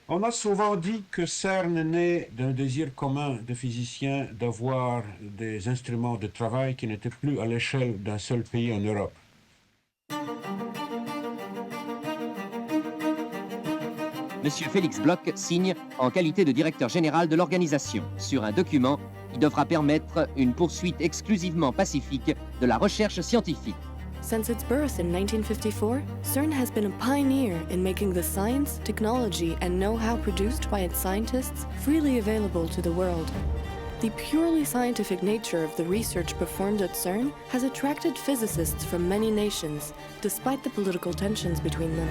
On a souvent dit que CERN naît d'un désir commun de physiciens d'avoir des instruments de travail qui n'étaient plus à l'échelle d'un seul pays en Europe. Monsieur Félix Bloch signe en qualité de directeur général de l'organisation sur un document qui devra permettre une poursuite exclusivement pacifique de la recherche scientifique. Since its birth in 1954, CERN has been a pioneer in making the science, technology, and know-how produced by its scientists freely available to the world. The purely scientific nature of the research performed at CERN has attracted physicists from many nations, despite the political tensions between them.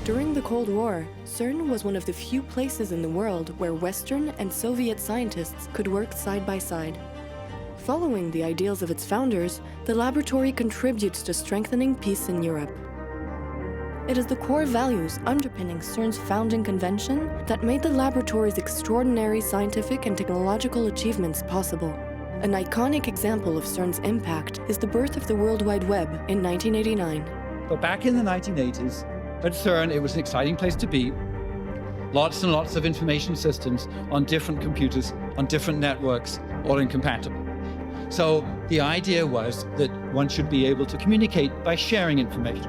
During the Cold War, CERN was one of the few places in the world where Western and Soviet scientists could work side by side. Following the ideals of its founders, the laboratory contributes to strengthening peace in Europe. It is the core values underpinning CERN's founding convention that made the laboratory's extraordinary scientific and technological achievements possible. An iconic example of CERN's impact is the birth of the World Wide Web in 1989. So back in the 1980s, at CERN, it was an exciting place to be. Lots and lots of information systems on different computers, on different networks, all incompatible. So the idea was that one should be able to communicate by sharing information.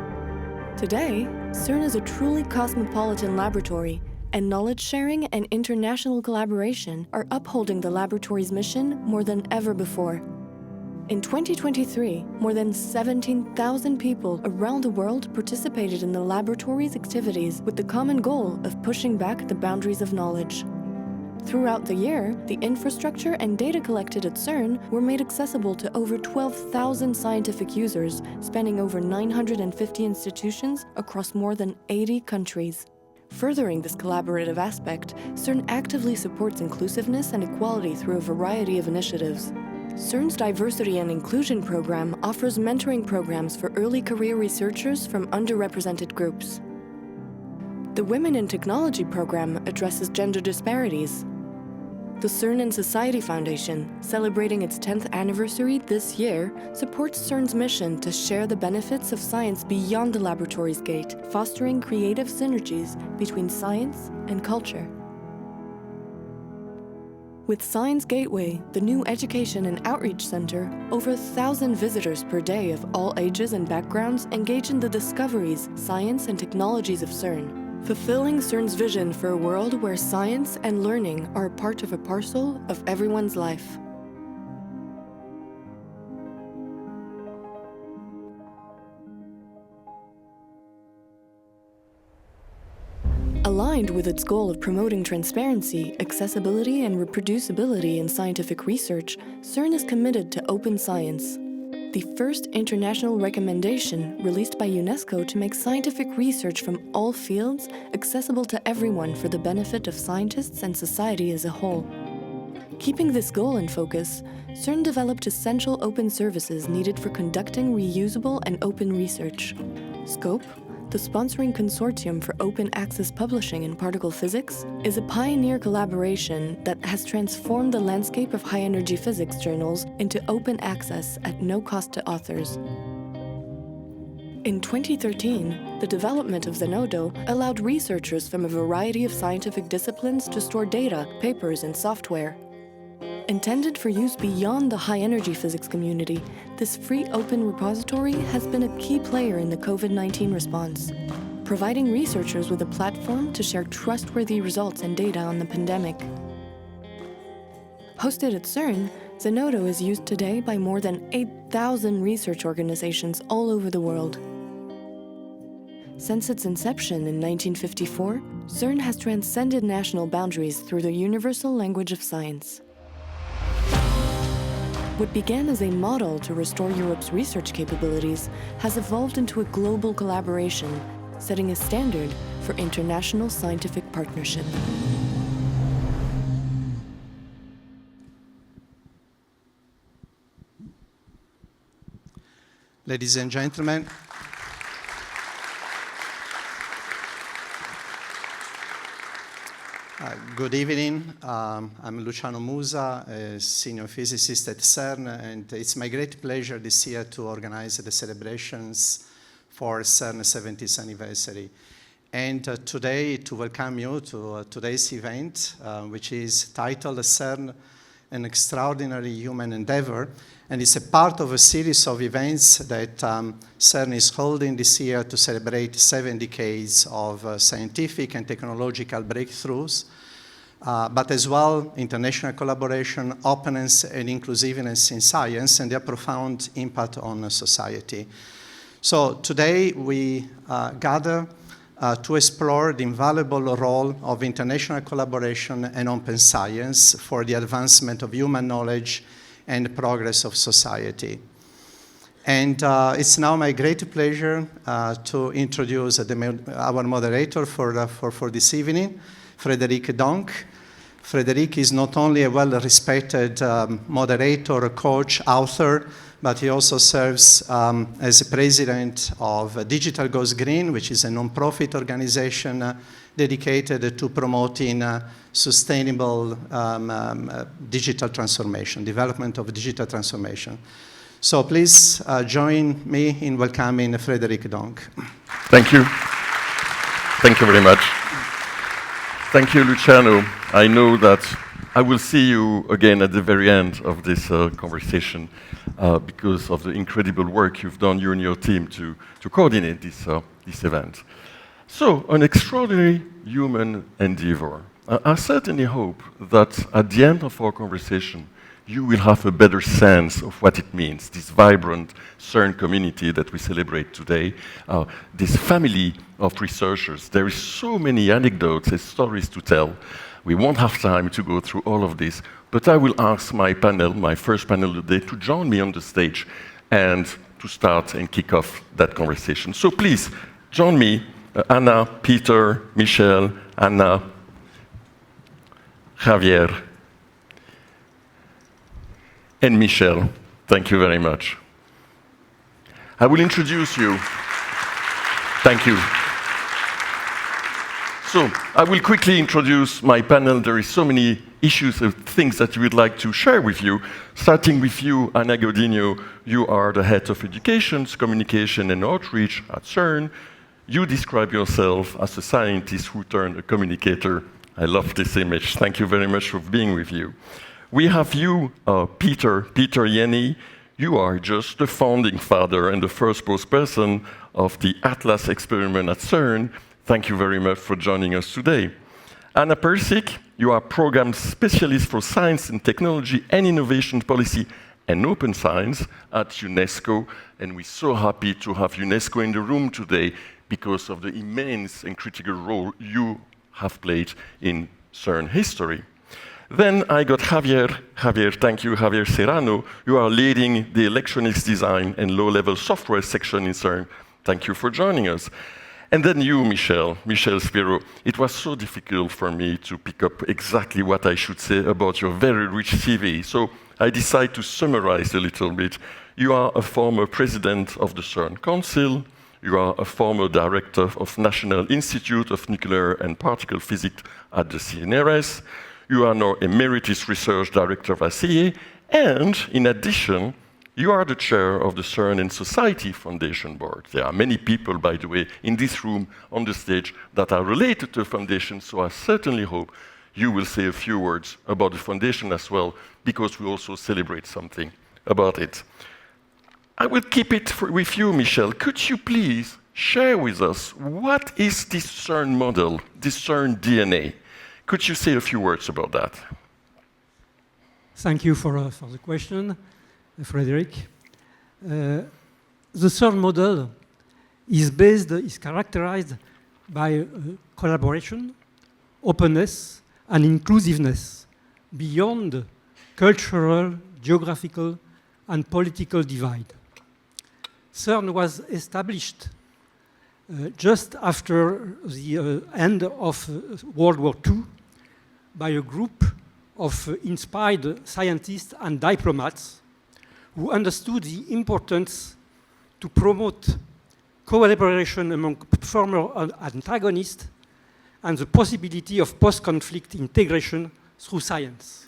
Today, CERN is a truly cosmopolitan laboratory, and knowledge sharing and international collaboration are upholding the laboratory's mission more than ever before. In 2023, more than 17,000 people around the world participated in the laboratory's activities with the common goal of pushing back the boundaries of knowledge. Throughout the year, the infrastructure and data collected at CERN were made accessible to over 12,000 scientific users, spanning over 950 institutions across more than 80 countries. Furthering this collaborative aspect, CERN actively supports inclusiveness and equality through a variety of initiatives. CERN's Diversity and Inclusion program offers mentoring programs for early career researchers from underrepresented groups. The Women in Technology program addresses gender disparities. The CERN and Society Foundation, celebrating its 10th anniversary this year, supports CERN's mission to share the benefits of science beyond the laboratory's gate, fostering creative synergies between science and culture. With Science Gateway, the new education and outreach center, over 1,000 visitors per day of all ages and backgrounds engage in the discoveries, science, and technologies of CERN, fulfilling CERN's vision for a world where science and learning are a part of a parcel of everyone's life. Aligned with its goal of promoting transparency, accessibility, and reproducibility in scientific research, CERN is committed to open science. The first international recommendation released by UNESCO to make scientific research from all fields accessible to everyone for the benefit of scientists and society as a whole. Keeping this goal in focus, CERN developed essential open services needed for conducting reusable and open research. Scope, the sponsoring consortium for open access publishing in particle physics, is a pioneer collaboration that has transformed the landscape of high-energy physics journals into open access at no cost to authors. In 2013, the development of Zenodo allowed researchers from a variety of scientific disciplines to store data, papers, and software. Intended for use beyond the high-energy physics community, this free open repository has been a key player in the COVID-19 response, providing researchers with a platform to share trustworthy results and data on the pandemic. Hosted at CERN, Zenodo is used today by more than 8,000 research organizations all over the world. Since its inception in 1954, CERN has transcended national boundaries through the universal language of science. What began as a model to restore Europe's research capabilities has evolved into a global collaboration, setting a standard for international scientific partnership. Ladies and gentlemen, good evening. I'm Luciano Musa, a senior physicist at CERN, and it's my great pleasure this year to organize the celebrations for CERN's 70th anniversary. and today to welcome you to today's event, which is titled CERN, an extraordinary human endeavor. And it's a part of a series of events that CERN is holding this year to celebrate 7 decades of scientific and technological breakthroughs, but as well international collaboration, openness and inclusiveness in science and their profound impact on society. So today we gather to explore the invaluable role of international collaboration and open science for the advancement of human knowledge and progress of society. And it's now my great pleasure to introduce our moderator for this evening, Frédéric Donck. Frédéric is not only a well-respected moderator, coach, author, but he also serves as president of Digital Goes Green, which is a non-profit organization dedicated to promoting sustainable digital transformation, development of digital transformation. So please join me in welcoming Frédéric Donck. Thank you. Thank you very much. Thank you, Luciano. I know that I will see you again at the very end of this conversation because of the incredible work you've done, you and your team, to coordinate this event. So, an extraordinary human endeavor. I certainly hope that at the end of our conversation, you will have a better sense of what it means, this vibrant CERN community that we celebrate today, this family of researchers. There is so many anecdotes and stories to tell. We won't have time to go through all of this, but I will ask my panel, my first panel today, to join me on the stage and to start and kick off that conversation. So please, join me, Anna, Peter, Michel, Anna, Javier, and Michel. Thank you very much. I will introduce you. Thank you. So, I will quickly introduce my panel. There is so many issues of things that we would like to share with you. Starting with you, Anna Godinho, you are the head of education, communication and outreach at CERN. You describe yourself as a scientist who turned a communicator. I love this image. Thank you very much for being with you. We have you, Peter Jenni. You are just the founding father and the first spokesperson of the Atlas experiment at CERN. Thank you very much for joining us today. Anna Persic, you are program specialist for science and technology and innovation policy and open science at UNESCO. And we're so happy to have UNESCO in the room today because of the immense and critical role you have played in CERN history. Then I got Javier, thank you, Javier Serrano. You are leading the electronics design and low-level software section in CERN. Thank you for joining us. And then you, Michel Spiro. It was so difficult for me to pick up exactly what I should say about your very rich CV. So I decided to summarize a little bit. You are a former president of the CERN Council. You are a former director of National Institute of Nuclear and Particle Physics at the CNRS. You are now Emeritus Research Director of ACE, and in addition, you are the chair of the CERN and Society Foundation Board. There are many people, by the way, in this room, on the stage, that are related to the foundation, so I certainly hope you will say a few words about the foundation as well, because we also celebrate something about it. I will keep it with you, Michel. Could you please share with us what is this CERN model, this CERN DNA? Could you say a few words about that? Thank you for the question, Frédéric. The CERN model is characterized by collaboration, openness, and inclusiveness beyond cultural, geographical, and political divide. CERN was established just after the end of World War II by a group of inspired scientists and diplomats who understood the importance to promote collaboration among former antagonists and the possibility of post-conflict integration through science.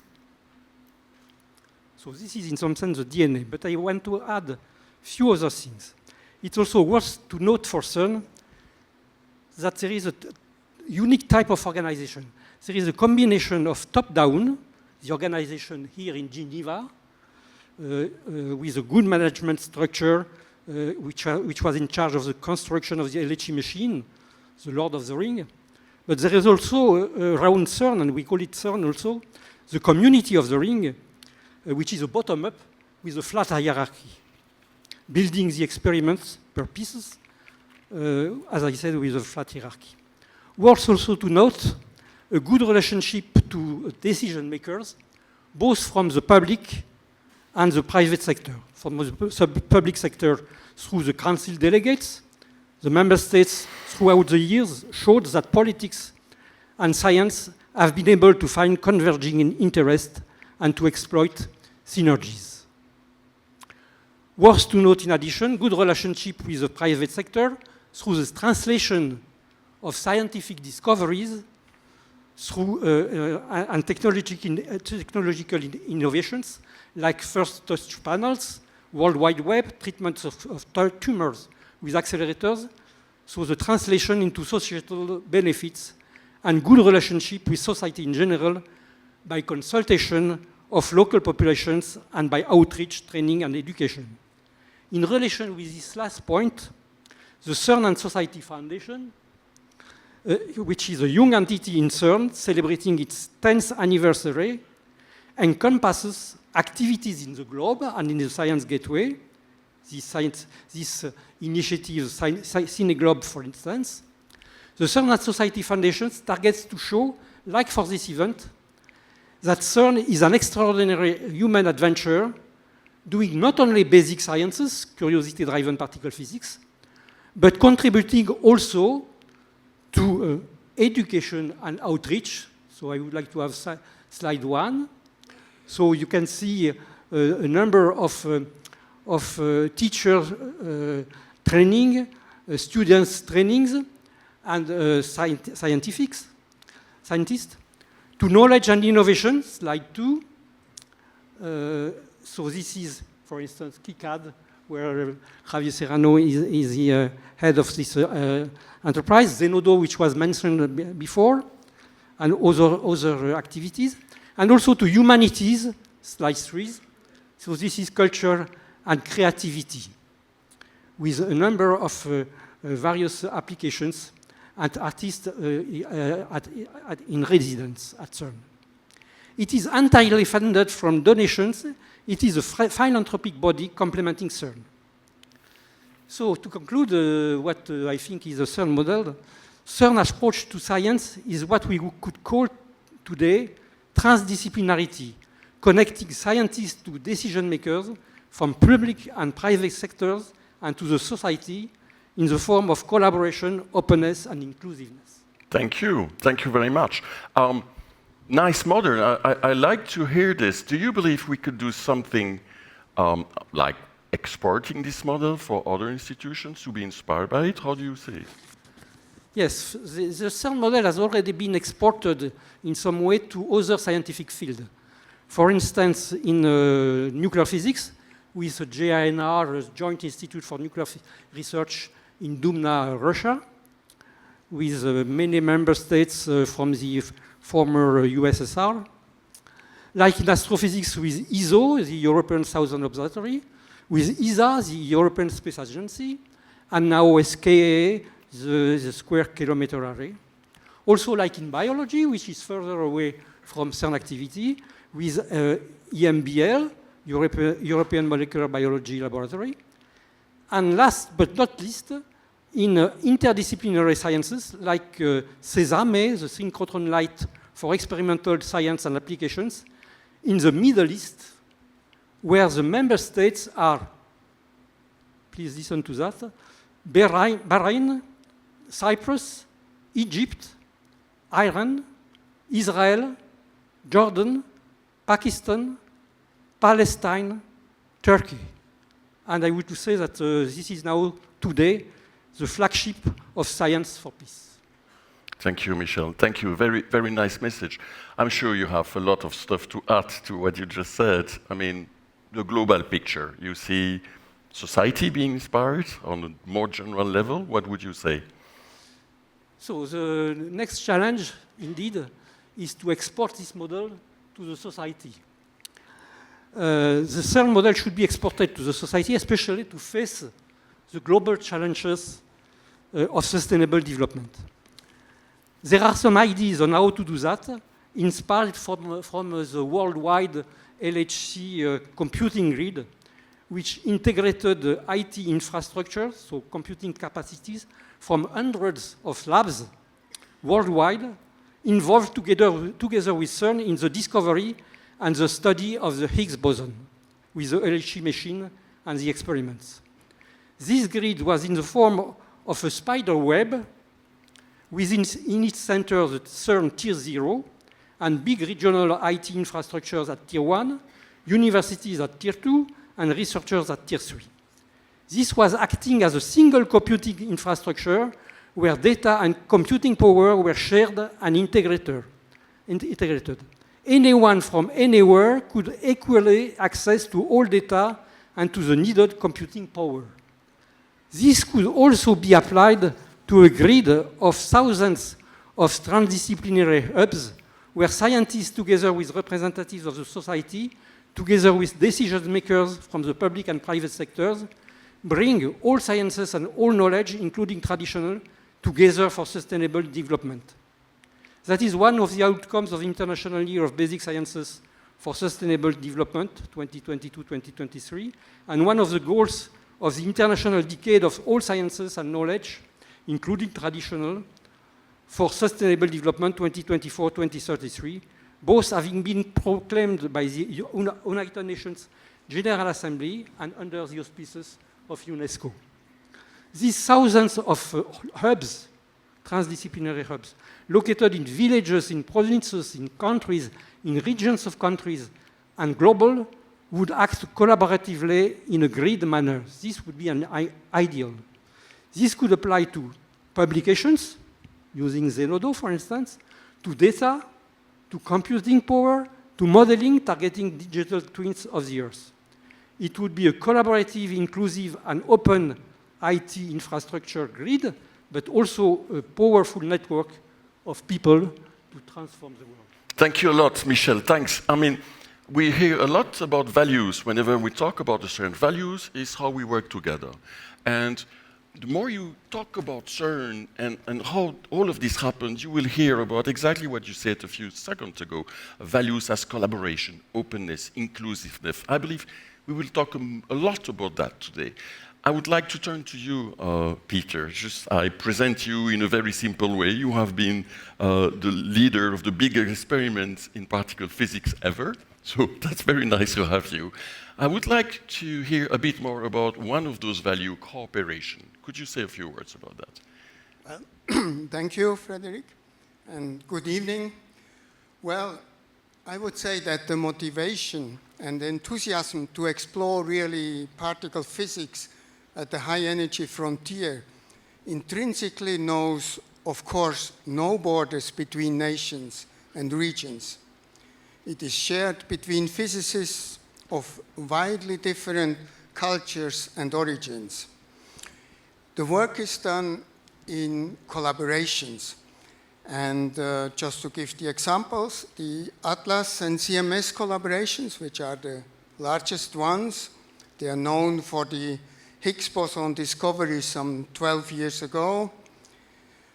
So this is in some sense the DNA, but I want to add a few other things. It's also worth to note for CERN that there is a unique type of organization. There is a combination of top-down, the organization here in Geneva, with a good management structure, which was in charge of the construction of the LHE machine, the Lord of the Ring. But there is also around CERN, and we call it CERN also, the community of the ring, which is a bottom-up with a flat hierarchy, building the experiments per pieces, as I said, with a flat hierarchy. Worth also to note a good relationship to decision makers, both from the public and the private sector. From the public sector through the council delegates, the member states throughout the years showed that politics and science have been able to find converging in interest and to exploit synergies. Worth to note in addition, good relationship with the private sector through the translation of scientific discoveries through and technological innovations like first touch panels, World Wide Web, treatments of tumors with accelerators, so the translation into societal benefits and good relationship with society in general by consultation of local populations and by outreach, training, and education. In relation with this last point, the CERN and Society Foundation, which is a young entity in CERN celebrating its 10th anniversary, encompasses activities in the globe and in the Science Gateway. This initiative, CineGlobe, for instance. The CERN and Society Foundation targets to show, like for this event, that CERN is an extraordinary human adventure doing not only basic sciences, curiosity-driven particle physics, but contributing also to education and outreach. So I would like to have slide 1. So you can see a number of teacher training, students trainings, and scientists. To knowledge and innovation, slide 2. So this is, for instance, KiCad, where Javier Serrano is the head of this enterprise. Zenodo, which was mentioned before, and other activities. And also to humanities, slide 3. So this is culture and creativity, with a number of various applications and artists in residence at CERN. It is entirely funded from donations. It is a philanthropic body complementing CERN. So to conclude what I think is a CERN model, CERN's approach to science is what we could call today transdisciplinarity, connecting scientists to decision makers from public and private sectors and to the society in the form of collaboration, openness, and inclusiveness. Thank you. Thank you very much. Nice model. I like to hear this. Do you believe we could do something like exporting this model for other institutions to be inspired by it? How do you see it? Yes, the CERN model has already been exported in some way to other scientific fields. For instance, in nuclear physics, with the JINR, Joint Institute for Nuclear Research in Dumna, Russia, with many member states from the former USSR. Like in astrophysics with ESO, the European Southern Observatory, with ESA, the European Space Agency, and now SKA, the Square Kilometer Array. Also like in biology, which is further away from CERN activity, with EMBL, European Molecular Biology Laboratory. And last but not least, in interdisciplinary sciences like SESAME, the synchrotron light for experimental science and applications, in the Middle East, where the member states are, please listen to that, Bahrain, Cyprus, Egypt, Iran, Israel, Jordan, Pakistan, Palestine, Turkey. And I would say that this is now, today, the flagship of science for peace. Thank you, Michel. Thank you. Very, very nice message. I'm sure you have a lot of stuff to add to what you just said. I mean, the global picture. You see society being inspired on a more general level. What would you say? So the next challenge, indeed, is to export this model to the society. The CERN model should be exported to the society, especially to face the global challenges of sustainable development. There are some ideas on how to do that, inspired from the worldwide LHC computing grid, which integrated IT infrastructure, so computing capacities, from hundreds of labs worldwide, involved together with CERN in the discovery and the study of the Higgs boson with the LHC machine and the experiments. This grid was in the form of a spider web in its center the CERN Tier 0 and big regional IT infrastructures at Tier 1, universities at Tier 2, and researchers at Tier 3. This was acting as a single computing infrastructure where data and computing power were shared and integrated. Anyone from anywhere could equally access to all data and to the needed computing power. This could also be applied to a grid of thousands of transdisciplinary hubs where scientists, together with representatives of the society, together with decision makers from the public and private sectors, bring all sciences and all knowledge, including traditional, together for sustainable development. That is one of the outcomes of the International Year of Basic Sciences for Sustainable Development, 2022-2023, and one of the goals of the International Decade of All Sciences and Knowledge, including traditional, for Sustainable Development, 2024-2033, both having been proclaimed by the United Nations General Assembly and under the auspices of UNESCO. These thousands of hubs, transdisciplinary hubs, located in villages, in provinces, in countries, in regions of countries, and global, would act collaboratively in a grid manner. This would be an ideal. This could apply to publications, using Zenodo, for instance, to data, to computing power, to modeling, targeting digital twins of the Earth. It would be a collaborative, inclusive, and open IT infrastructure grid, but also a powerful network of people to transform the world. Thank you a lot, Michel. Thanks. I mean, we hear a lot about values whenever we talk about the CERN. Values is how we work together. And the more you talk about CERN and how all of this happens, you will hear about exactly what you said a few seconds ago. Values as collaboration, openness, inclusiveness. I believe we will talk a lot about that today. I would like to turn to you, Peter. I present you in a very simple way. You have been the leader of the biggest experiment in particle physics ever. So that's very nice to have you. I would like to hear a bit more about one of those values, cooperation. Could you say a few words about that? Well, thank you, Frédéric, and good evening. Well, I would say that the motivation and the enthusiasm to explore really particle physics at the high energy frontier intrinsically knows, of course, no borders between nations and regions. It is shared between physicists of widely different cultures and origins. The work is done in collaborations. And just to give the examples, the Atlas and CMS collaborations, which are the largest ones, they are known for the Higgs boson discovery some 12 years ago.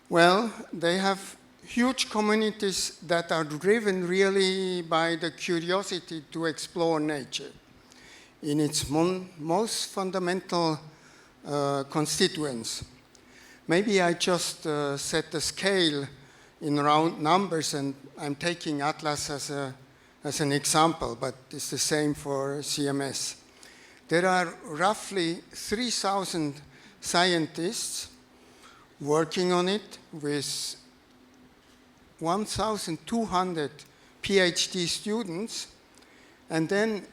Well, they have huge communities that are driven really by the curiosity to explore nature in its most fundamental constituents. Maybe I just set the scale in round numbers, and I'm taking Atlas as an example, but it's the same for CMS. There are roughly 3,000 scientists working on it with 1,200 PhD students, and then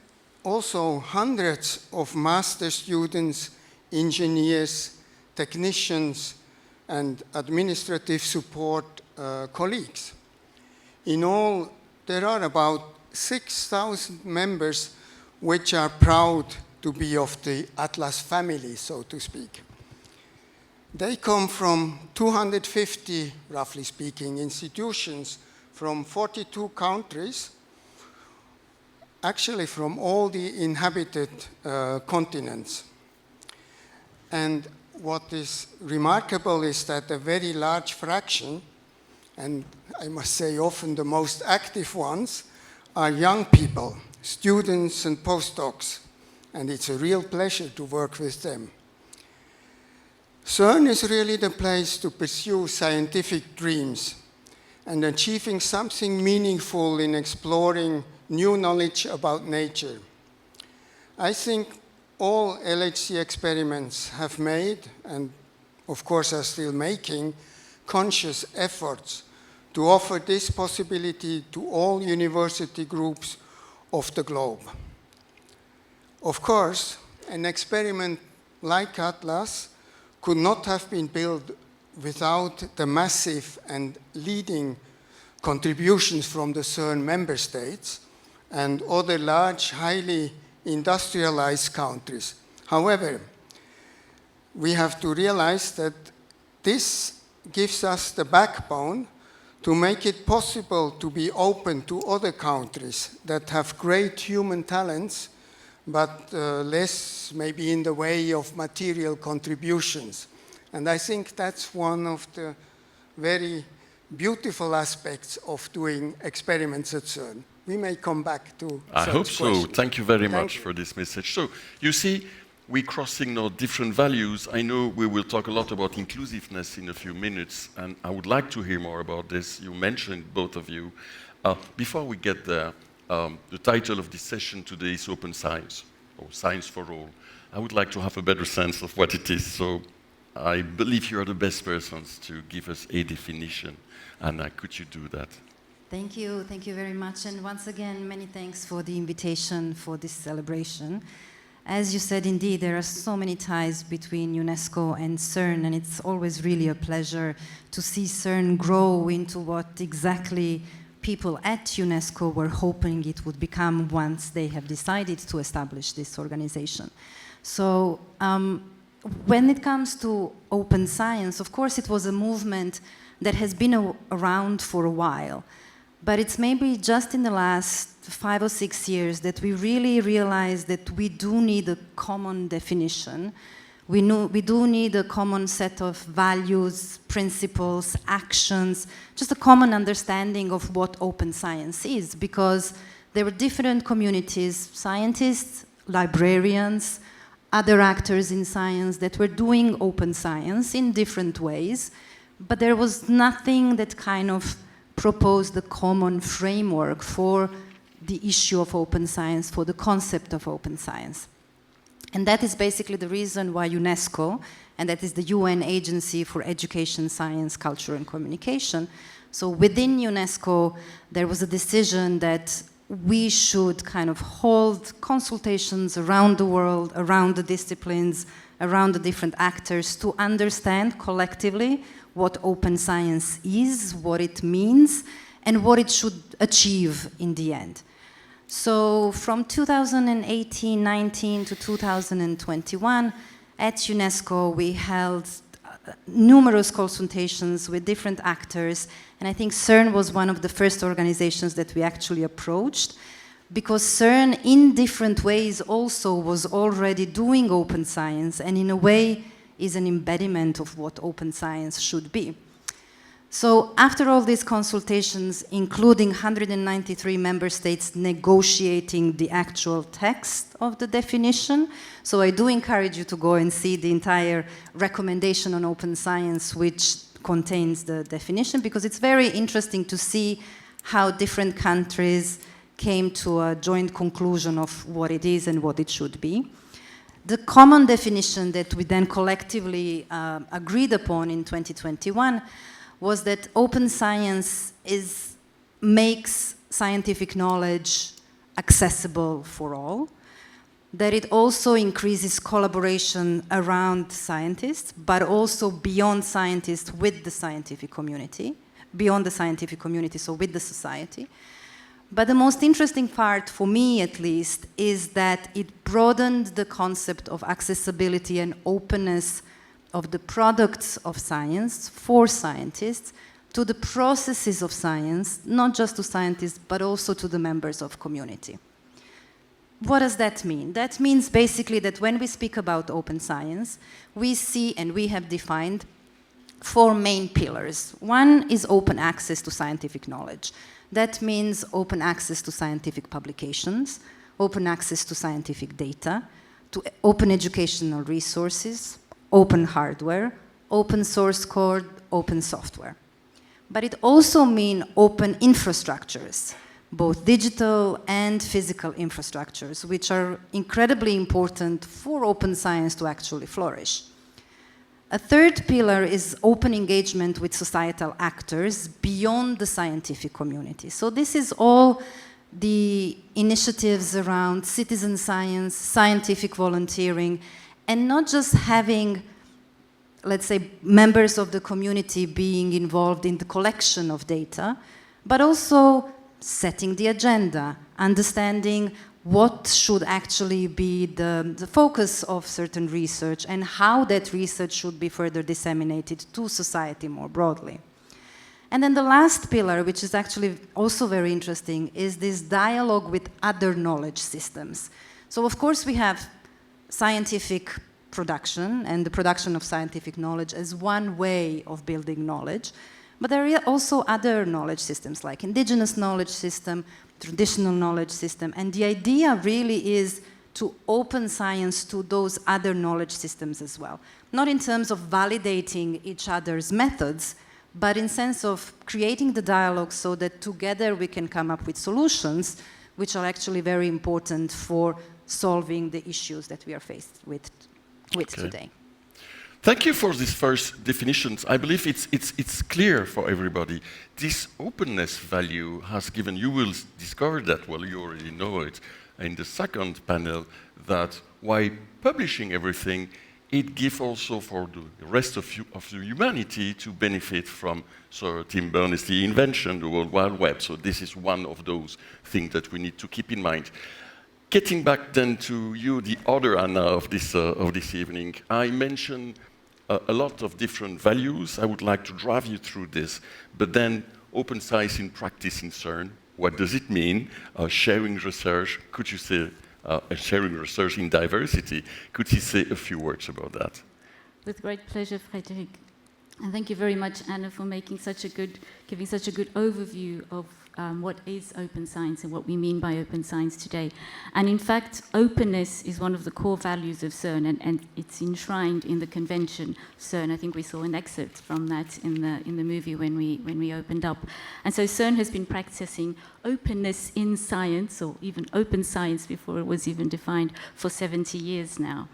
also hundreds of master students, engineers, technicians, and administrative support colleagues. In all, there are about 6,000 members which are proud to be of the Atlas family, so to speak. They come from 250, roughly speaking, institutions from 42 countries, actually from all the inhabited continents. And what is remarkable is that a very large fraction, and I must say often the most active ones, are young people, students and postdocs, and it's a real pleasure to work with them. CERN is really the place to pursue scientific dreams and achieving something meaningful in exploring new knowledge about nature. I think all LHC experiments have made, and of course are still making, conscious efforts to offer this possibility to all university groups of the globe. Of course, an experiment like Atlas could not have been built without the massive and leading contributions from the CERN member states and other large, highly industrialized countries. However, we have to realize that this gives us the backbone to make it possible to be open to other countries that have great human talents, but less maybe in the way of material contributions. And I think that's one of the very beautiful aspects of doing experiments at CERN. We may come back to I hope so. questions. Thank you very much for this message. So, you see, we're crossing our different values. I know we will talk a lot about inclusiveness in a few minutes, and I would like to hear more about this. You mentioned, both of you. Before we get there, the title of this session today is Open Science, or Science for All. I would like to have a better sense of what it is, so I believe you are the best persons to give us a definition. Anna, could you do that? Thank you very much. And once again, many thanks for the invitation for this celebration. As you said, indeed, there are so many ties between UNESCO and CERN, and it's always really a pleasure to see CERN grow into what exactly people at UNESCO were hoping it would become once they have decided to establish this organization. So when it comes to open science, of course, it was a movement that has been around for a while. But it's maybe just in the last 5 or 6 years that we really realized that we do need a common definition. We do need a common set of values, principles, actions, just a common understanding of what open science is, because there were different communities, scientists, librarians, other actors in science that were doing open science in different ways, but there was nothing that kind of proposed a common framework for the issue of open science, for the concept of open science. And that is basically the reason why UNESCO, and that is the UN Agency for Education, Science, Culture and Communication, so within UNESCO there was a decision that we should kind of hold consultations around the world, around the disciplines, around the different actors to understand collectively what open science is, what it means, and what it should achieve in the end. So from 2018-19 to 2021, at UNESCO, we held numerous consultations with different actors, and I think CERN was one of the first organizations that we actually approached, because CERN, in different ways, also was already doing open science, and in a way, is an embodiment of what open science should be. So after all these consultations, including 193 member states negotiating the actual text of the definition, so I do encourage you to go and see the entire recommendation on open science, which contains the definition, because it's very interesting to see how different countries came to a joint conclusion of what it is and what it should be. The common definition that we then collectively agreed upon in 2021 was that open science makes scientific knowledge accessible for all, that it also increases collaboration around scientists, but also beyond scientists with the scientific community, beyond the scientific community, so with the society. But the most interesting part, for me at least, is that it broadened the concept of accessibility and openness of the products of science for scientists to the processes of science, not just to scientists, but also to the members of community. What does that mean? That means basically that when we speak about open science, we see and we have defined 4 main pillars. One is open access to scientific knowledge. That means open access to scientific publications, open access to scientific data, to open educational resources, open hardware, open source code, open software. But it also means open infrastructures, both digital and physical infrastructures, which are incredibly important for open science to actually flourish. A third pillar is open engagement with societal actors beyond the scientific community. So this is all the initiatives around citizen science, scientific volunteering, and not just having, let's say, members of the community being involved in the collection of data, but also setting the agenda, understanding what should actually be the focus of certain research and how that research should be further disseminated to society more broadly. And then the last pillar, which is actually also very interesting, is this dialogue with other knowledge systems. So of course we have scientific production and the production of scientific knowledge as one way of building knowledge, but there are also other knowledge systems like indigenous knowledge system, traditional knowledge system, and the idea really is to open science to those other knowledge systems as well. Not in terms of validating each other's methods, but in sense of creating the dialogue so that together we can come up with solutions which are actually very important for solving the issues that we are faced with today. Thank you for these first definitions. I believe it's clear for everybody. This openness value has given, you will discover that, well, you already know it, in the second panel, that while publishing everything, it gives also for the rest of the humanity to benefit from Sir Tim Berners-Lee's invention, the World Wide Web. So this is one of those things that we need to keep in mind. Getting back then to you, the other Anna of this evening, I mentioned a lot of different values. I would like to drive you through this, but then open science in practice in CERN, what does it mean? Sharing research, could you say, sharing research in diversity, could you say a few words about that? With great pleasure, Frédéric. And thank you very much, Anna, for giving such a good overview of what is open science and what we mean by open science today. And in fact, openness is one of the core values of CERN, and it's enshrined in the convention CERN. I think we saw an excerpt from that in the movie when we opened up. And so CERN has been practicing openness in science, or even open science before it was even defined, for 70 years now.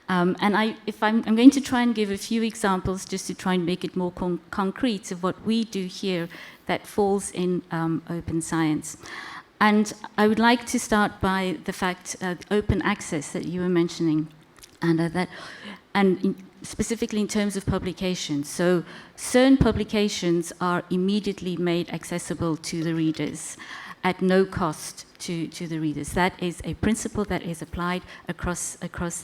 And I'm going to try and give a few examples just to try and make it more concrete of what we do here that falls in open science. And I would like to start by the fact open access that you were mentioning, and specifically in terms of publications. So CERN publications are immediately made accessible to the readers at no cost to the readers. That is a principle that is applied across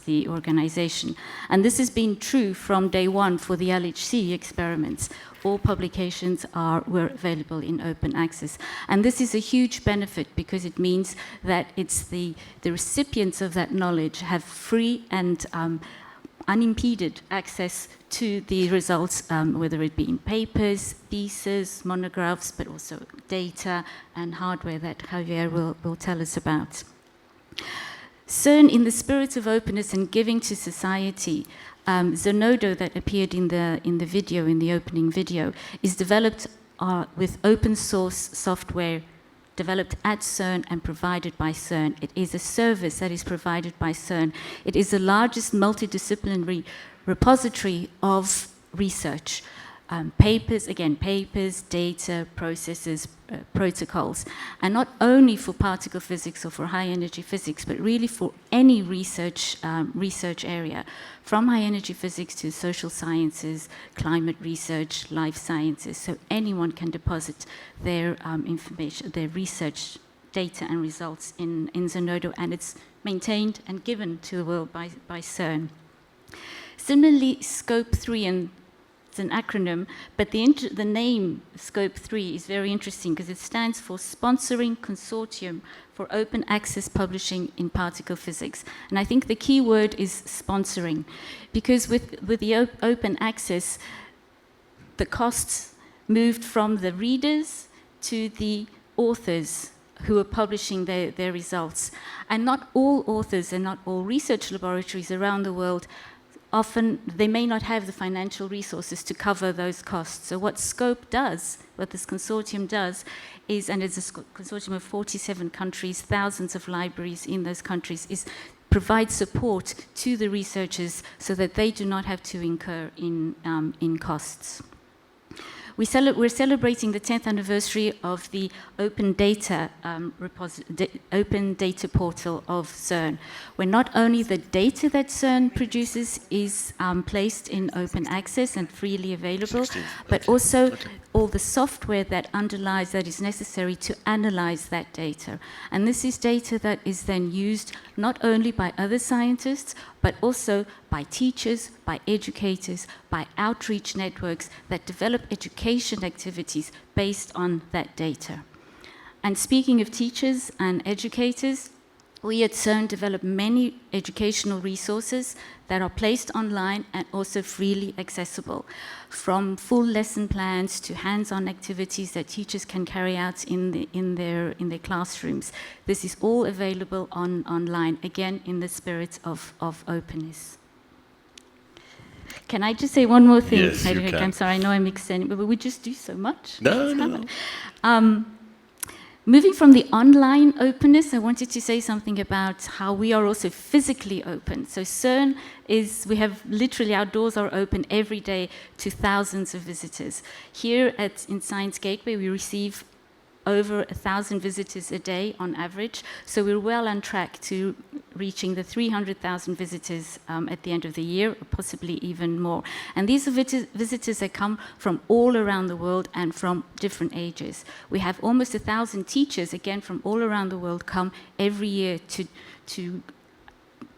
the organization. And this has been true from day one for the LHC experiments. All publications were available in open access. And this is a huge benefit because it means that it's the recipients of that knowledge have free and unimpeded access to the results, whether it be in papers, theses, monographs, but also data and hardware that Javier will tell us about. CERN, in the spirit of openness and giving to society, Zenodo that appeared in the video, in the opening video, is developed with open source software developed at CERN and provided by CERN. It is a service that is provided by CERN. It is the largest multidisciplinary repository of research. Papers, data, processes, protocols, and not only for particle physics or for high energy physics, but really for any research area, from high energy physics to social sciences, climate research, life sciences. So anyone can deposit their information, their research data and results in Zenodo, and it's maintained and given to the world by CERN. Similarly, Scope 3, and it's an acronym, but the name Scope 3 is very interesting because it stands for Sponsoring Consortium for Open Access Publishing in Particle Physics. And I think the key word is sponsoring, because with the open access, the costs moved from the readers to the authors who are publishing their results. And not all authors and not all research laboratories around the world, often they may not have the financial resources to cover those costs. So what Scope does, what this consortium does, is, and it's a consortium of 47 countries, thousands of libraries in those countries, is provide support to the researchers so that they do not have to incur in costs. We're celebrating the 10th anniversary of the Open Data Open Data Portal of CERN, where not only the data that CERN produces is placed in open access and freely available, but also all the software that underlies, that is necessary to analyze that data. And this is data that is then used not only by other scientists, but also by teachers, by educators, by outreach networks that develop education activities based on that data. And speaking of teachers and educators, we at CERN develop many educational resources that are placed online and also freely accessible, from full lesson plans to hands-on activities that teachers can carry out in their classrooms. This is all available online, again, in the spirit of openness. Can I just say one more thing? Yes, you can. I'm sorry, I know I'm extending, but we just do so much. No. Moving from the online openness, I wanted to say something about how we are also physically open. So CERN we have literally, our doors are open every day to thousands of visitors. Here in Science Gateway, we receive over 1,000 visitors a day on average. So we're well on track to reaching the 300,000 visitors at the end of the year, or possibly even more. And these are visitors that come from all around the world and from different ages. We have almost 1,000 teachers, again, from all around the world come every year to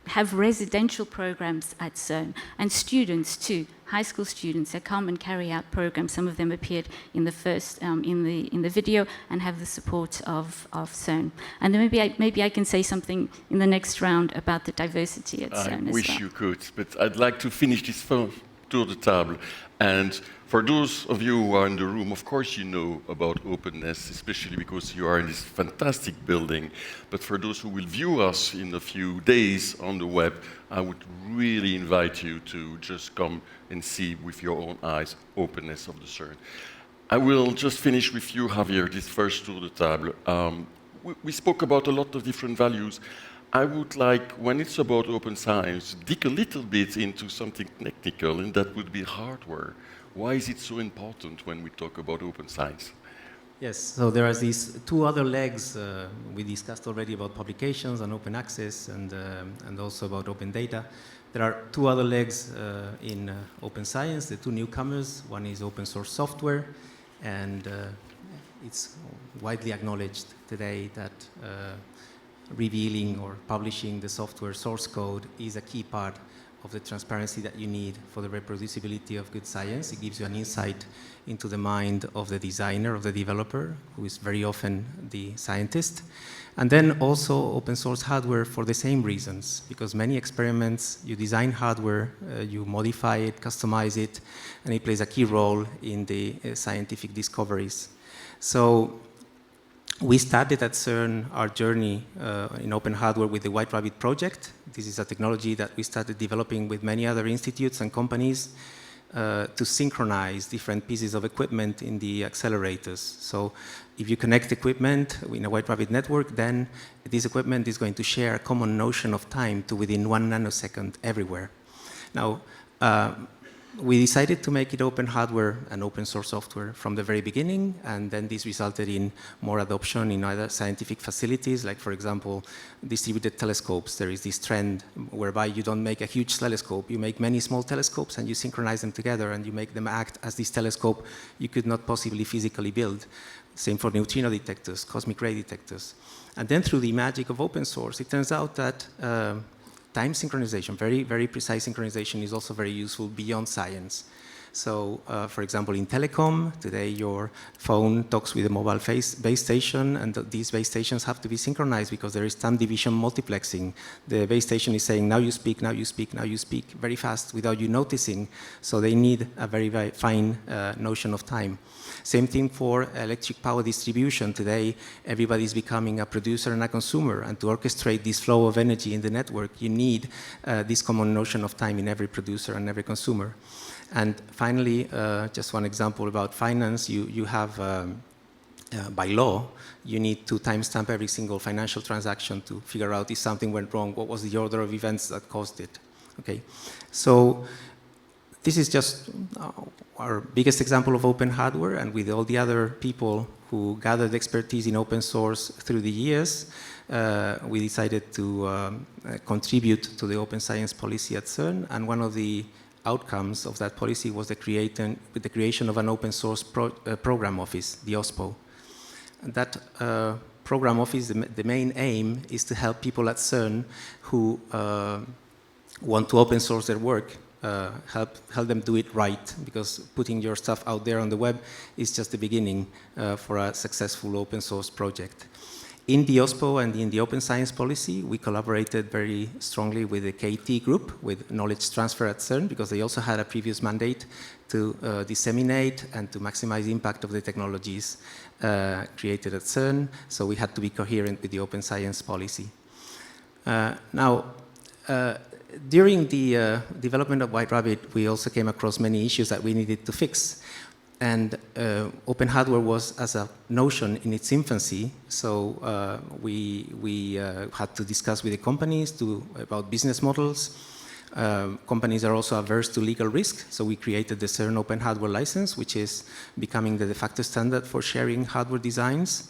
have residential programs at CERN, and students too, high school students that come and carry out programs. Some of them appeared in the first in the video and have the support of CERN. And then maybe I can say something in the next round about the diversity at CERN. I wish you could, but I'd like to finish this first tour de table. And for those of you who are in the room, of course you know about openness, especially because you are in this fantastic building. But for those who will view us in a few days on the web, I would really invite you to just come and see with your own eyes openness of the CERN. I will just finish with you, Javier, this first tour de table. We spoke about a lot of different values. I would like, when it's about open science, dig a little bit into something technical, and that would be hardware. Why is it so important when we talk about open science? Yes, so there are these two other legs. We discussed already about publications and open access, and also about open data. There are two other legs in open science, the two newcomers. One is open source software, and it's widely acknowledged today that revealing or publishing the software source code is a key part of the transparency that you need for the reproducibility of good science. It gives you an insight into the mind of the designer, of the developer, who is very often the scientist. And then also open source hardware for the same reasons, because many experiments, you design hardware, you modify it, customize it, and it plays a key role in the scientific discoveries. So we started at CERN our journey in open hardware with the White Rabbit project. This is a technology that we started developing with many other institutes and companies to synchronize different pieces of equipment in the accelerators. So if you connect equipment in a White Rabbit network, then this equipment is going to share a common notion of time to within 1 nanosecond everywhere. Now, we decided to make it open hardware and open source software from the very beginning, and then this resulted in more adoption in other scientific facilities, like, for example, distributed telescopes. There is this trend whereby you don't make a huge telescope, you make many small telescopes and you synchronize them together and you make them act as this telescope you could not possibly physically build. Same for neutrino detectors, cosmic ray detectors. And then through the magic of open source, it turns out that time synchronization, very, very precise synchronization is also very useful beyond science. So, for example, in telecom, today your phone talks with a mobile base station, and these base stations have to be synchronized because there is time division multiplexing. The base station is saying, now you speak, now you speak, now you speak, very fast without you noticing. So they need a very, very fine notion of time. Same thing for electric power distribution. Today, everybody's becoming a producer and a consumer, and to orchestrate this flow of energy in the network, you need this common notion of time in every producer and every consumer. And finally, just one example about finance, you have, by law, you need to timestamp every single financial transaction to figure out if something went wrong, what was the order of events that caused it, okay? So this is just our biggest example of open hardware, and with all the other people who gathered expertise in open source through the years, we decided to contribute to the open science policy at CERN, and one of the outcomes of that policy was the creation of an open source program office, the OSPO. That program office, the main aim is to help people at CERN who want to open source their work, help them do it right, because putting your stuff out there on the web is just the beginning for a successful open source project. In the OSPO and in the open science policy, we collaborated very strongly with the KT group, with knowledge transfer at CERN, because they also had a previous mandate to disseminate and to maximize the impact of the technologies created at CERN. So we had to be coherent with the open science policy. During the development of White Rabbit, we also came across many issues that we needed to fix. And open hardware was, as a notion, in its infancy, so we had to discuss with the companies about business models. Companies are also averse to legal risk, so we created the CERN Open Hardware License, which is becoming the de facto standard for sharing hardware designs.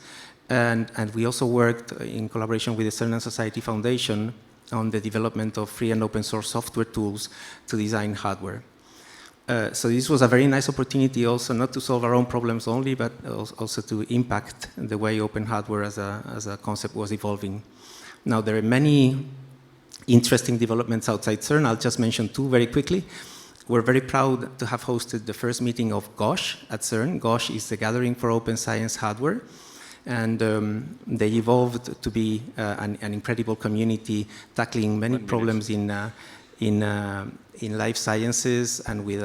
And we also worked in collaboration with the CERN and Society Foundation on the development of free and open source software tools to design hardware. So this was a very nice opportunity also not to solve our own problems only, but also to impact the way open hardware as a concept was evolving. Now, there are many interesting developments outside CERN. I'll just mention two very quickly. We're very proud to have hosted the first meeting of GOSH at CERN. GOSH is the Gathering for Open Science Hardware. And they evolved to be an incredible community tackling many problems in life sciences, and with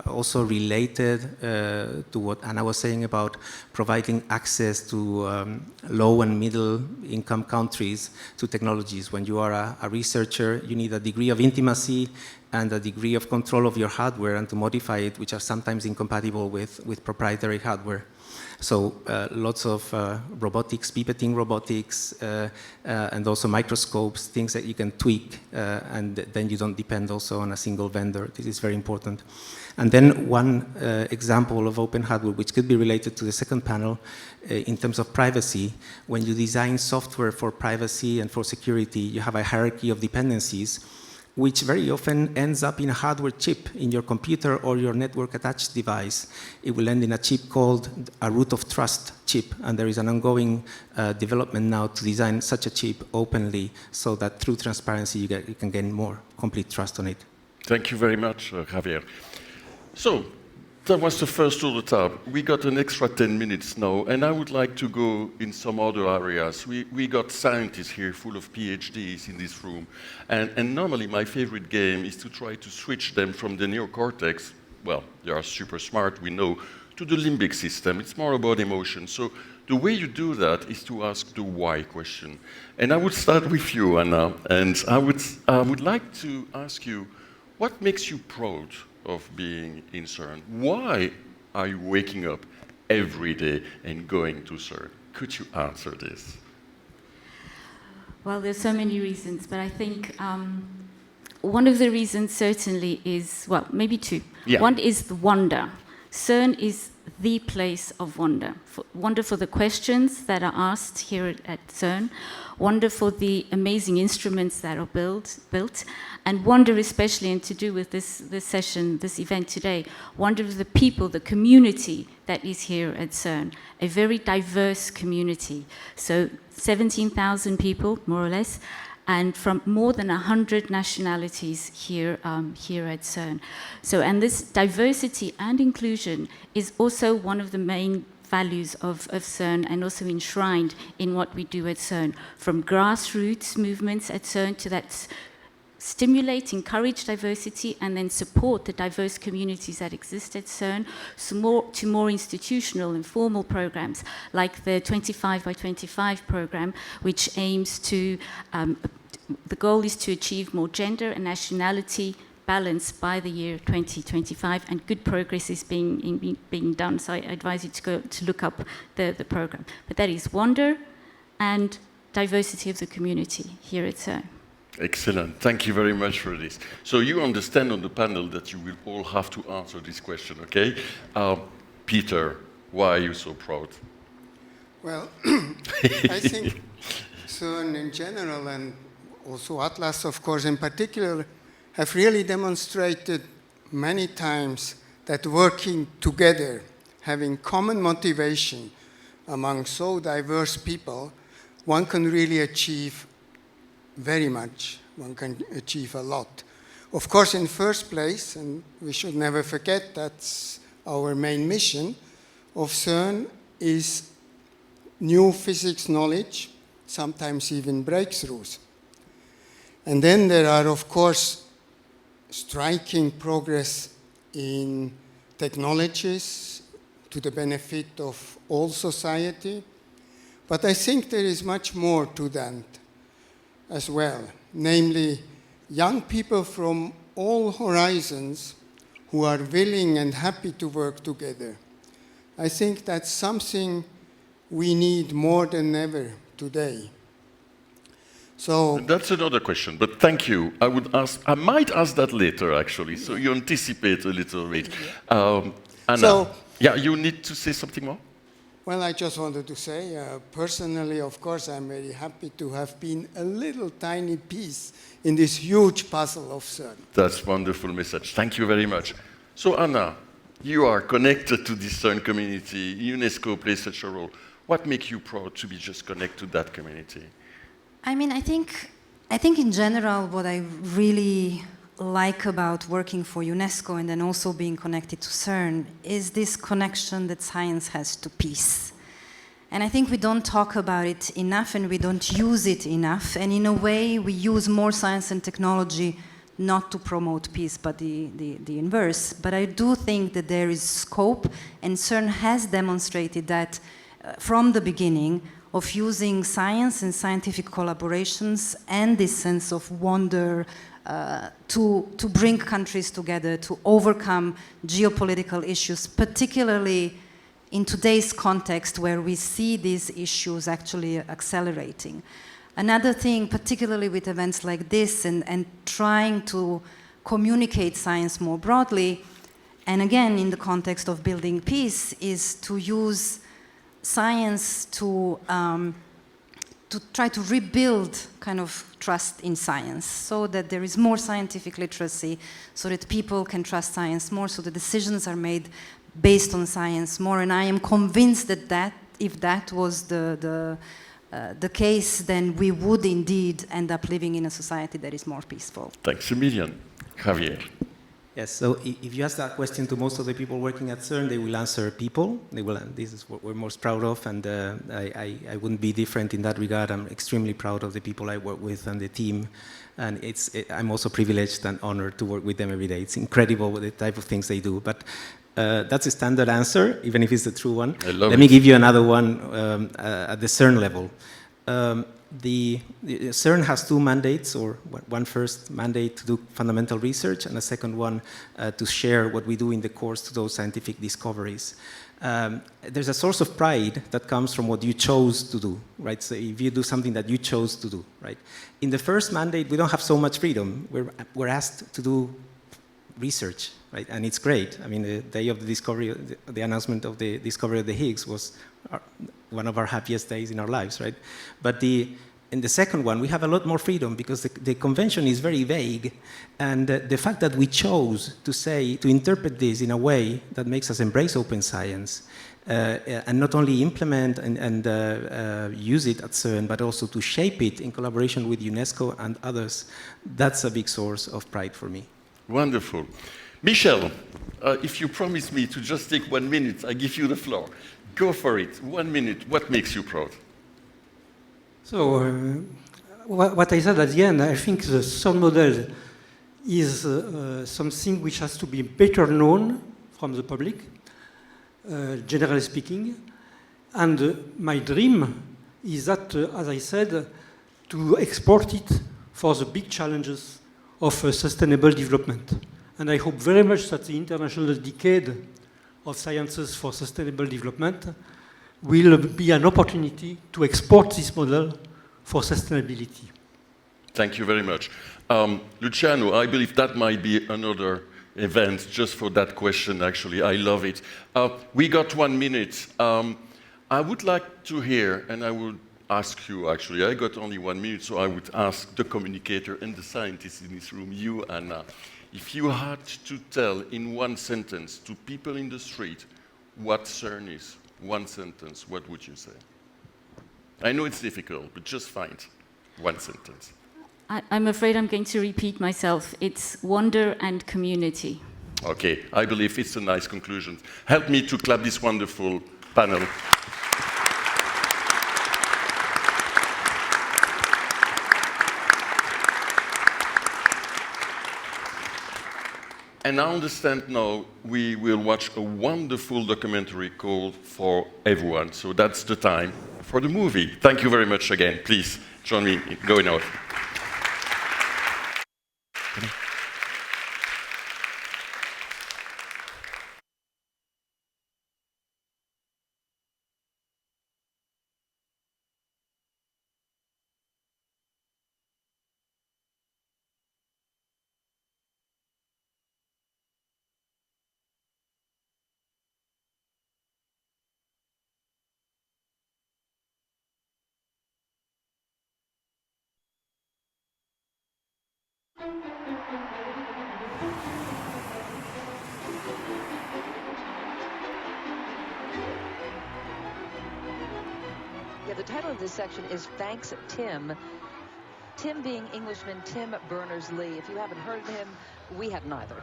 also related to what Anna was saying about providing access to low and middle income countries to technologies. When you are a researcher, you need a degree of intimacy and a degree of control of your hardware and to modify it, which are sometimes incompatible with proprietary hardware. So lots of robotics, pipetting robotics, and also microscopes, things that you can tweak, and then you don't depend also on a single vendor. This is very important. And then one example of open hardware, which could be related to the second panel, in terms of privacy. When you design software for privacy and for security, you have a hierarchy of dependencies, which very often ends up in a hardware chip in your computer or your network-attached device. It will end in a chip called a root of trust chip, and there is an ongoing development now to design such a chip openly so that through transparency you can gain more complete trust on it. Thank you very much, Javier. So, that was the first tour de table. We got an extra 10 minutes now, and I would like to go in some other areas. We got scientists here full of PhDs in this room, and normally my favorite game is to try to switch them from the neocortex, well, they are super smart, we know, to the limbic system. It's more about emotion. So the way you do that is to ask the why question. And I would start with you, Anna, and I would like to ask you, what makes you proud of being in CERN? Why are you waking up every day and going to CERN? Could you answer this? Well, there's so many reasons, but I think one of the reasons certainly is, well, maybe two. Yeah. One is the wonder. CERN is the place of wonder. Wonder for the questions that are asked here at CERN, wonder for the amazing instruments that are built, and wonder especially, and to do with this session, this event today, wonder of the people, the community that is here at CERN, a very diverse community. So 17,000 people, more or less, and from more than 100 nationalities here, here at CERN. So, and this diversity and inclusion is also one of the main values of CERN, and also enshrined in what we do at CERN, from grassroots movements at CERN to that stimulate, encourage diversity, and then support the diverse communities that exist at CERN, to more institutional and formal programs like the 25 by 25 program, which aims to, the goal is to achieve more gender and nationality balance by the year 2025, and good progress is being done. So I advise you to go to look up the program. But that is wonder and diversity of the community here at CERN. Excellent. Thank you very much for this. So you understand on the panel that you will all have to answer this question, okay? Peter, why are you so proud? Well, I think CERN in general, and also Atlas, of course, in particular, have really demonstrated many times that working together, having common motivation among so diverse people, one can really achieve very much. One can achieve a lot. Of course, in first place, and we should never forget that's our main mission of CERN, is new physics knowledge, sometimes even breakthroughs. And then there are, of course, striking progress in technologies to the benefit of all society. But I think there is much more to that as well, namely young people from all horizons who are willing and happy to work together. I think that's something we need more than ever today. So that's another question, but thank you. I might ask that later, actually, so you anticipate a little bit. Anna, so, yeah, you need to say something more? Well, I just wanted to say, personally, of course, I'm very happy to have been a little tiny piece in this huge puzzle of CERN. That's a wonderful message. Thank you very much. So, Anna, you are connected to the CERN community. UNESCO plays such a role. What makes you proud to be just connected to that community? I mean, I think in general, what I really like about working for UNESCO and then also being connected to CERN is this connection that science has to peace. And I think we don't talk about it enough and we don't use it enough. And in a way, we use more science and technology not to promote peace, but the inverse. But I do think that there is scope, and CERN has demonstrated that from the beginning, of using science and scientific collaborations and this sense of wonder to bring countries together, to overcome geopolitical issues, particularly in today's context where we see these issues actually accelerating. Another thing, particularly with events like this and trying to communicate science more broadly, and again in the context of building peace, is to use science to try to rebuild kind of trust in science so that there is more scientific literacy, so that people can trust science more, so the decisions are made based on science more. And I am convinced that if that was the case, then we would indeed end up living in a society that is more peaceful. Thanks a million. Javier. Yes, so if you ask that question to most of the people working at CERN, they will answer people. They will, this is what we're most proud of, and I wouldn't be different in that regard. I'm extremely proud of the people I work with and the team, and I'm also privileged and honored to work with them every day. It's incredible the type of things they do, but that's a standard answer, even if it's the true one. Let me give you another one at the CERN level. The CERN has two mandates, or one first mandate to do fundamental research and a second one to share what we do in the course to those scientific discoveries. There's a source of pride that comes from what you chose to do, right? So if you do something that you chose to do, right? In the first mandate, we don't have so much freedom. We're asked to do research, right? And it's great. I mean, the day of the discovery, the announcement of the discovery of the Higgs was one of our happiest days in our lives, right? But in the second one, we have a lot more freedom because the convention is very vague, and the fact that we chose to interpret this in a way that makes us embrace open science and not only implement and use it at CERN, but also to shape it in collaboration with UNESCO and others. That's a big source of pride for me. Wonderful. Michel, if you promise me to just take 1 minute, I give you the floor. Go for it. 1 minute. What makes you proud? So, what I said at the end, I think the CERN model is something which has to be better known from the public, generally speaking. And my dream is that, as I said, to export it for the big challenges of sustainable development. And I hope very much that the International Decade of Sciences for Sustainable Development will be an opportunity to export this model for sustainability. Thank you very much. Luciano, I believe that might be another event just for that question, actually. I love it. We got 1 minute. I would like to hear, and I would ask you, actually, I got only 1 minute, so I would ask the communicator and the scientist in this room, you, Anna, if you had to tell in 1 sentence to people in the street what CERN is, 1 sentence, what would you say? I know it's difficult, but just find 1 sentence. I'm afraid I'm going to repeat myself. It's wonder and community. Okay, I believe it's a nice conclusion. Help me to clap this wonderful panel. And I understand now we will watch a wonderful documentary called For Everyone. So that's the time for the movie. Thank you very much again. Please join me in going out. Yeah, the title of this section is Thanks, Tim. Tim being Englishman Tim Berners-Lee. If you haven't heard of him, we have neither.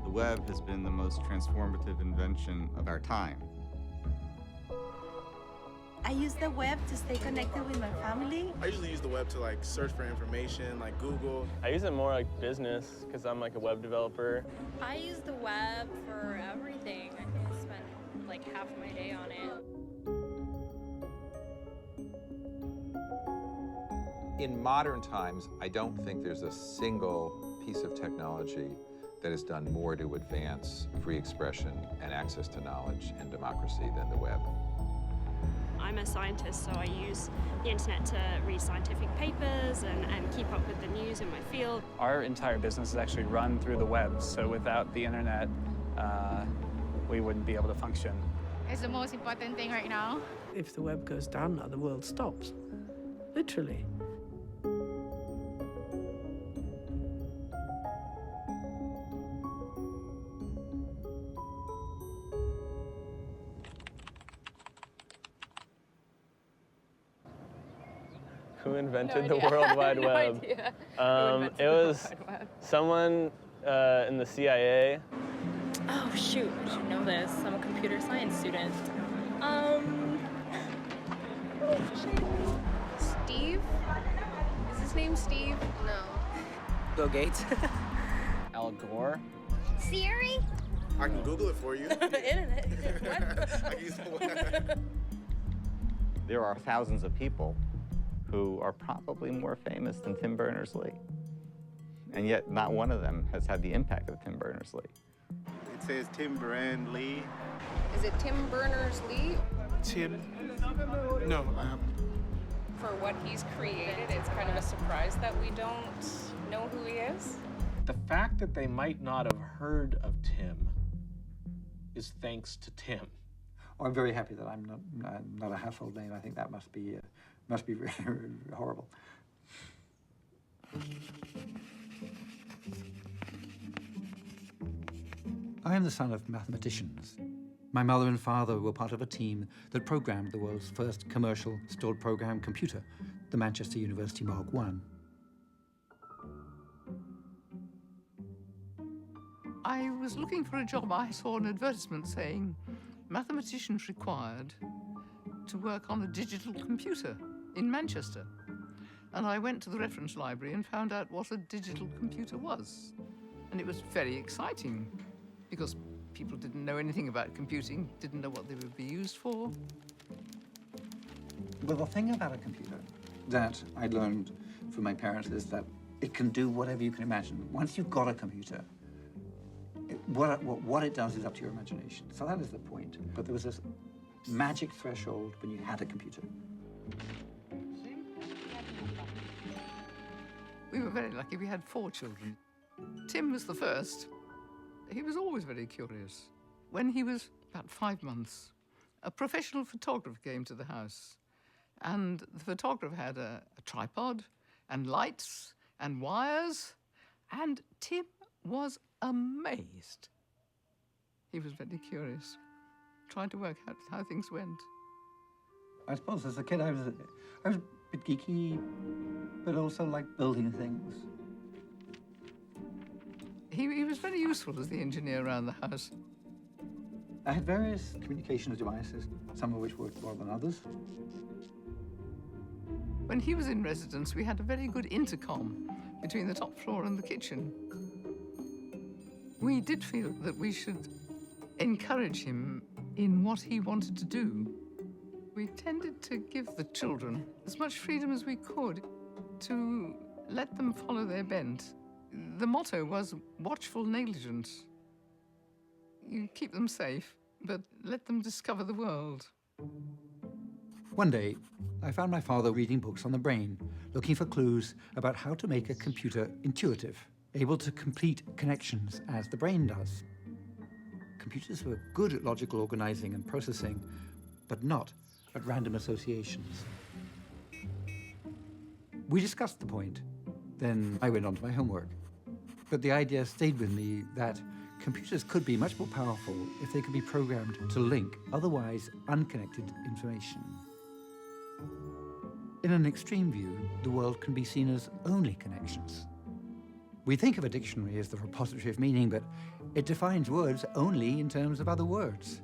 The web has been the most transformative invention of our time. I use the web to stay connected with my family. I usually use the web to like search for information, like Google. I use it more like business because I'm like a web developer. I use the web for everything. I think I spend like half of my day on it. In modern times, I don't think there's a single piece of technology that has done more to advance free expression and access to knowledge and democracy than the web. I'm a scientist, so I use the internet to read scientific papers and keep up with the news in my field. Our entire business is actually run through the web, so without the internet, we wouldn't be able to function. It's the most important thing right now. If the web goes down now, the world stops, literally. Who invented the World Wide Web? It was someone in the CIA. Oh shoot, I should know this. I'm a computer science student. Steve? Is his name Steve? No. Bill Gates. Al Gore. Siri? I can Google it for you. Internet. I can use the web. There are thousands of people who are probably more famous than Tim Berners-Lee. And yet not one of them has had the impact of Tim Berners-Lee. It says Tim Berners-Lee. Is it Tim Berners-Lee? Tim? No, For what he's created, it's kind of a surprise that we don't know who he is. The fact that they might not have heard of Tim is thanks to Tim. I'm very happy that I'm not a household name. I think that must be very horrible. I am the son of mathematicians. My mother and father were part of a team that programmed the world's first commercial stored program computer, the Manchester University Mark I. I was looking for a job. I saw an advertisement saying, mathematicians required to work on a digital computer in Manchester. And I went to the reference library and found out what a digital computer was. And it was very exciting because people didn't know anything about computing, didn't know what they would be used for. Well, the thing about a computer that I learned from my parents is that it can do whatever you can imagine. Once you've got a computer, what it does is up to your imagination. So that is the point. But there was this magic threshold when you had a computer. We were very lucky. We had 4 children. Tim was the first. He was always very curious. When he was about 5 months, a professional photographer came to the house. And the photographer had a tripod and lights and wires. And Tim was amazed. He was very curious, trying to work out how things went. I suppose as a kid I was a bit geeky, but also liked building things. He was very useful as the engineer around the house. I had various communications devices, some of which worked more than others. When he was in residence, we had a very good intercom between the top floor and the kitchen. We did feel that we should encourage him in what he wanted to do. We tended to give the children as much freedom as we could to let them follow their bent. The motto was watchful negligence. You keep them safe, but let them discover the world. One day, I found my father reading books on the brain, looking for clues about how to make a computer intuitive, able to complete connections as the brain does. Computers were good at logical organizing and processing, but not at random associations. We discussed the point. Then I went on to my homework. But the idea stayed with me that computers could be much more powerful if they could be programmed to link otherwise unconnected information. In an extreme view, the world can be seen as only connections. We think of a dictionary as the repository of meaning, but it defines words only in terms of other words.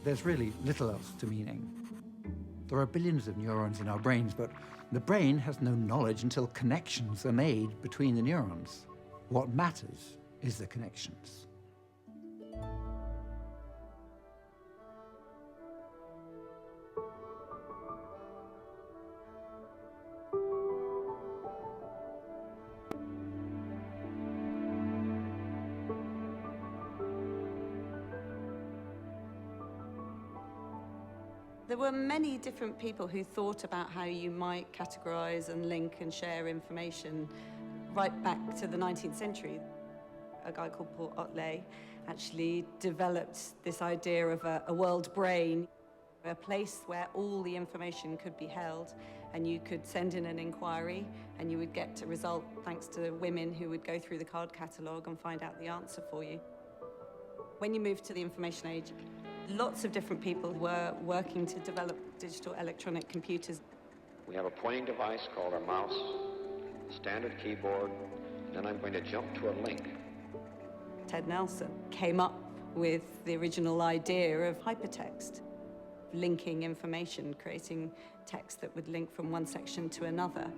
There's really little else to meaning. There are billions of neurons in our brains, but the brain has no knowledge until connections are made between the neurons. What matters is the connections. There were many different people who thought about how you might categorize and link and share information right back to the 19th century. A guy called Paul Otlet actually developed this idea of a world brain, a place where all the information could be held, and you could send in an inquiry and you would get a result thanks to women who would go through the card catalogue and find out the answer for you. When you move to the information age, lots of different people were working to develop digital electronic computers. We have a pointing device called our mouse, standard keyboard, then I'm going to jump to a link. Ted Nelson came up with the original idea of hypertext, linking information, creating text that would link from one section to another.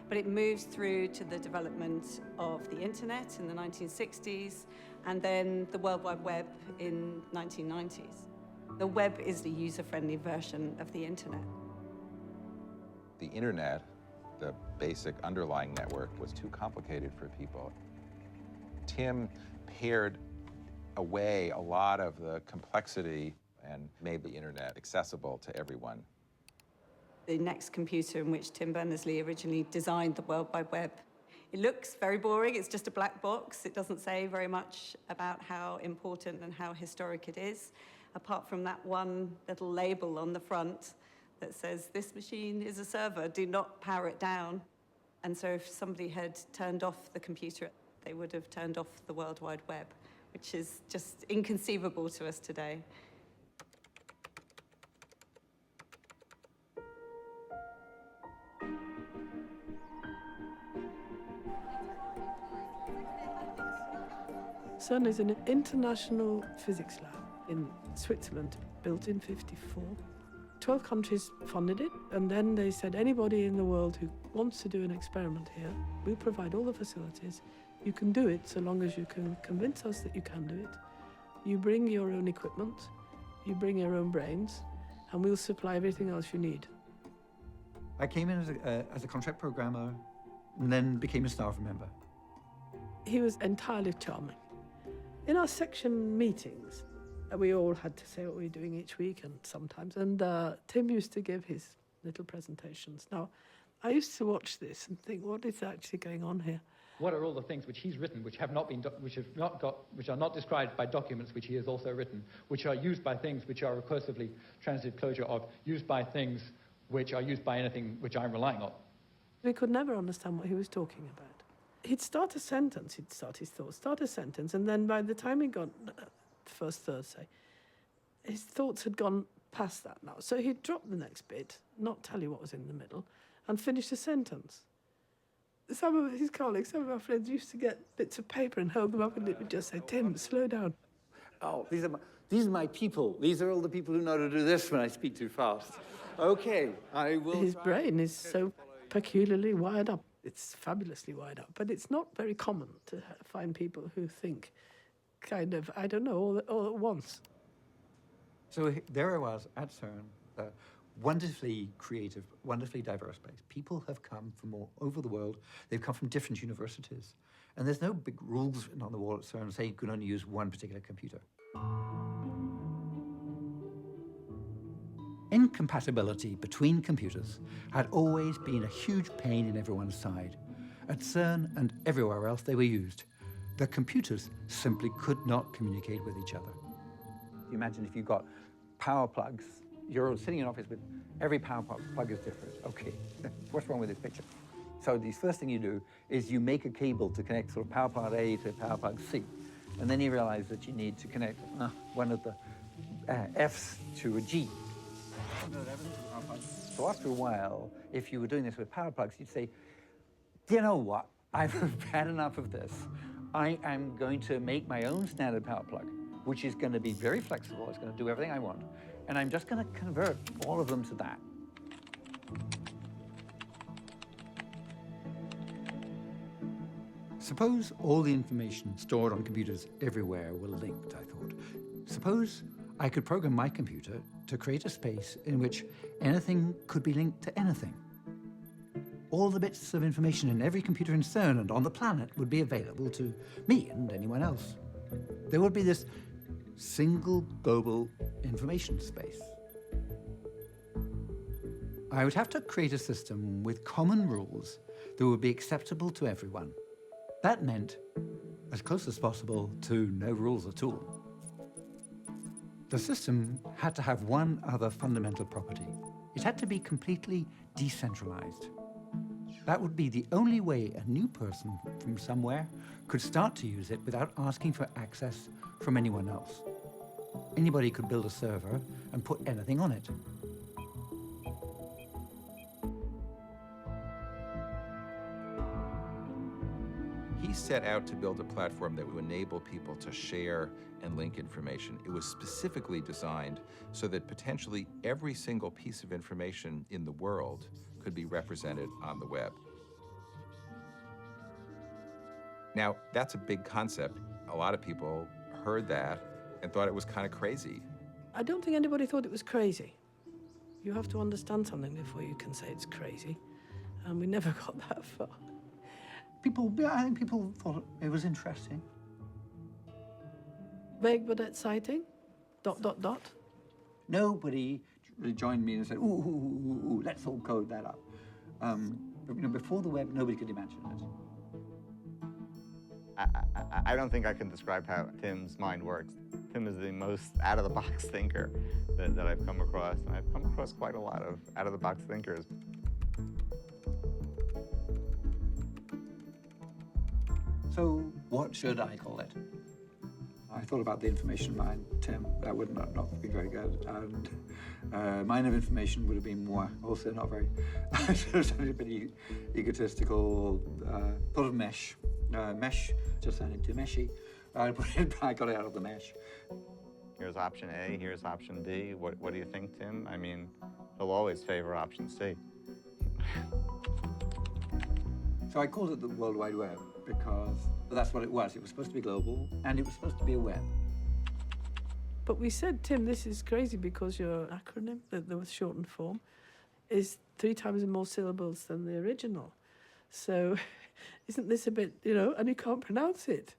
But it moves through to the development of the internet in the 1960s, and then the World Wide Web in 1990s. The web is the user-friendly version of the internet. The internet, the basic underlying network, was too complicated for people. Tim pared away a lot of the complexity and made the internet accessible to everyone. The next computer in which Tim Berners-Lee originally designed the World Wide Web. It looks very boring, it's just a black box. It doesn't say very much about how important and how historic it is. apart from that one little label on the front that says, this machine is a server, do not power it down. And so if somebody had turned off the computer, they would have turned off the World Wide Web, which is just inconceivable to us today. CERN is an international physics lab in Switzerland, built in '54. 12 countries funded it, and then they said anybody in the world who wants to do an experiment here, we'll provide all the facilities. You can do it so long as you can convince us that you can do it. You bring your own equipment, you bring your own brains, and we'll supply everything else you need. I came in as a contract programmer and then became a staff member. He was entirely charming. In our section meetings, we all had to say what we were doing each week and sometimes, and Tim used to give his little presentations. Now, I used to watch this and think, what is actually going on here? What are all the things which he's written, which are not described by documents which he has also written, which are used by things which are recursively transitive closure of, used by things which are used by anything which I'm relying on? We could never understand what he was talking about. He'd start a sentence, he'd start his thoughts, start a sentence, and then by the time he got first third, say, his thoughts had gone past that now. So he'd drop the next bit, not tell you what was in the middle, and finish the sentence. Some of his colleagues, some of our friends used to get bits of paper and hold them up, and it would just say, Tim, slow down. Oh, these are my people. These are all the people who know to do this when I speak too fast. Okay, I will. His brain is so peculiarly wired up. It's fabulously wired up, but it's not very common to find people who think kind of, I don't know, all at once. So there I was at CERN, a wonderfully creative, wonderfully diverse place. People have come from all over the world. They've come from different universities. And there's no big rules written on the wall at CERN saying you can only use one particular computer. Incompatibility between computers had always been a huge pain in everyone's side. At CERN and everywhere else they were used. The computers simply could not communicate with each other. Imagine if you got power plugs. You're sitting in an office with every power plug is different. Okay, what's wrong with this picture? So the first thing you do is you make a cable to connect sort of power plug A to power plug C. And then you realize that you need to connect one of the Fs to a G. So after a while, if you were doing this with power plugs, you'd say, do you know what? I've had enough of this. I am going to make my own standard power plug, which is going to be very flexible. It's going to do everything I want. And I'm just going to convert all of them to that. Suppose all the information stored on computers everywhere were linked, I thought. Suppose I could program my computer to create a space in which anything could be linked to anything. All the bits of information in every computer in CERN and on the planet would be available to me and anyone else. There would be this single global information space. I would have to create a system with common rules that would be acceptable to everyone. That meant, as close as possible, to no rules at all. The system had to have one other fundamental property. It had to be completely decentralized. That would be the only way a new person from somewhere could start to use it without asking for access from anyone else. Anybody could build a server and put anything on it. He set out to build a platform that would enable people to share and link information. It was specifically designed so that potentially every single piece of information in the world could be represented on the web. Now, that's a big concept. A lot of people heard that and thought it was kind of crazy. I don't think anybody thought it was crazy. You have to understand something before you can say it's crazy. And we never got that far. I think people thought it was interesting. Vague but exciting? ... Nobody really joined me and said, ooh, let's all code that up. But, before the web, nobody could imagine it. I don't think I can describe how Tim's mind works. Tim is the most out-of-the-box thinker that I've come across, and I've come across quite a lot of out-of-the-box thinkers. So what should I call it? I thought about the information mine, Tim. That would not be very good. And mine of information would have been more, also not very, a bit egotistical. Thought of mesh. Mesh just sounded too meshy. I got it out of the mesh. Here's option A, here's option B. What do you think, Tim? I mean, he'll always favor option C. So I called it the World Wide Web because that's what it was. It was supposed to be global, and it was supposed to be a web. But we said, Tim, this is crazy because your acronym, the shortened form, is 3 times more syllables than the original. So isn't this a bit, and you can't pronounce it.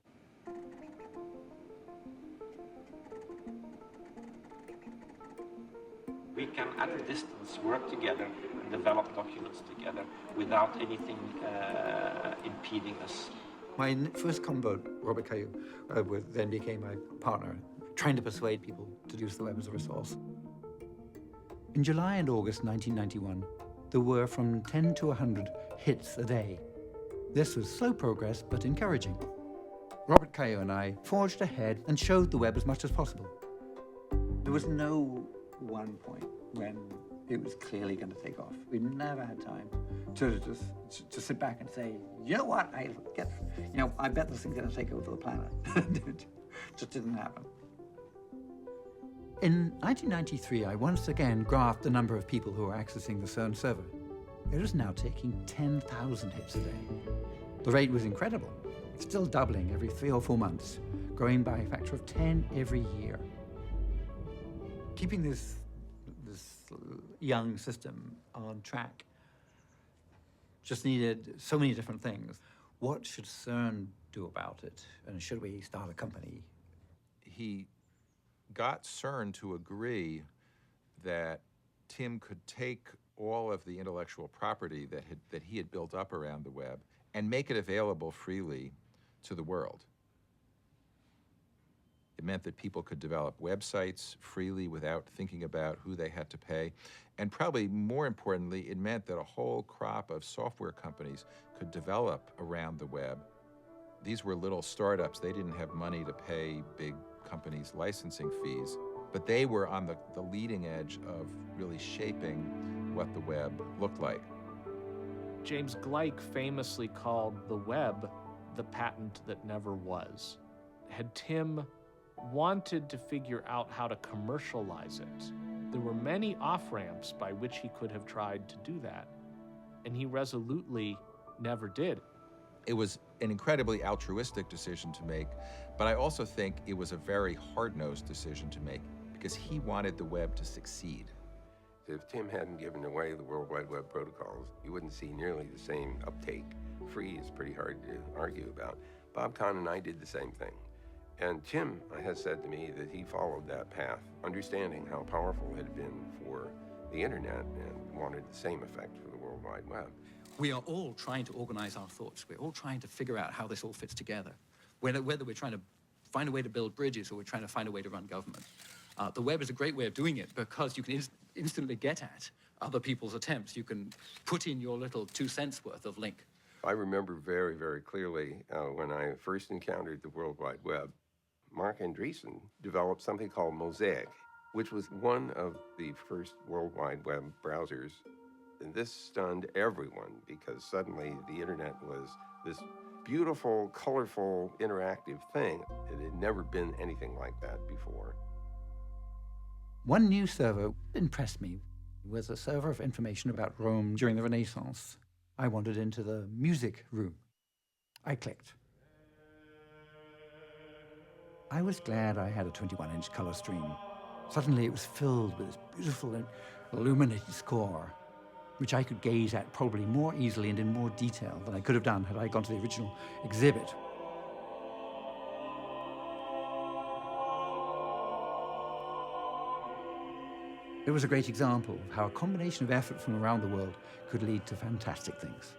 We can, at a distance, work together and develop documents together without anything impeding us. My first convo, Robert Caillou, then became my partner, trying to persuade people to use the web as a resource. In July and August 1991, there were from 10 to 100 hits a day. This was slow progress, but encouraging. Robert Caillou and I forged ahead and showed the web as much as possible. There was no one point when it was clearly going to take off. We never had time to just sit back and say, you know what, I bet this thing's going to take over the planet. It just didn't happen. In 1993, I once again graphed the number of people who were accessing the CERN server. It was now taking 10,000 hits a day. The rate was incredible, still doubling every 3 or 4 months, growing by a factor of 10 every year. Keeping this young system on track just needed so many different things. What should CERN do about it? And should we start a company? He got CERN to agree that Tim could take all of the intellectual property that he had built up around the web and make it available freely to the world. It meant that people could develop websites freely without thinking about who they had to pay. And probably more importantly, it meant that a whole crop of software companies could develop around the web. These were little startups. They didn't have money to pay big companies licensing fees, but they were on the leading edge of really shaping what the web looked like. James Gleick famously called the web the patent that never was. Had Tim wanted to figure out how to commercialize it, there were many off-ramps by which he could have tried to do that, and he resolutely never did. It was an incredibly altruistic decision to make, but I also think it was a very hard-nosed decision to make because he wanted the web to succeed. If Tim hadn't given away the World Wide Web protocols, you wouldn't see nearly the same uptake. Free is pretty hard to argue about. Bob Kahn and I did the same thing. And Tim has said to me that he followed that path, understanding how powerful it had been for the internet and wanted the same effect for the World Wide Web. We are all trying to organize our thoughts. We're all trying to figure out how this all fits together. Whether we're trying to find a way to build bridges or we're trying to find a way to run government. The web is a great way of doing it because you can instantly get at other people's attempts. You can put in your little 2 cents worth of link. I remember very, very clearly when I first encountered the World Wide Web, Mark Andreessen developed something called Mosaic, which was one of the first World Wide Web browsers. And this stunned everyone because suddenly the internet was this beautiful, colorful, interactive thing. It had never been anything like that before. One new server impressed me. It was a server of information about Rome during the Renaissance. I wandered into the music room. I clicked. I was glad I had a 21-inch color stream. Suddenly it was filled with this beautiful and illuminated score, which I could gaze at probably more easily and in more detail than I could have done had I gone to the original exhibit. It was a great example of how a combination of effort from around the world could lead to fantastic things.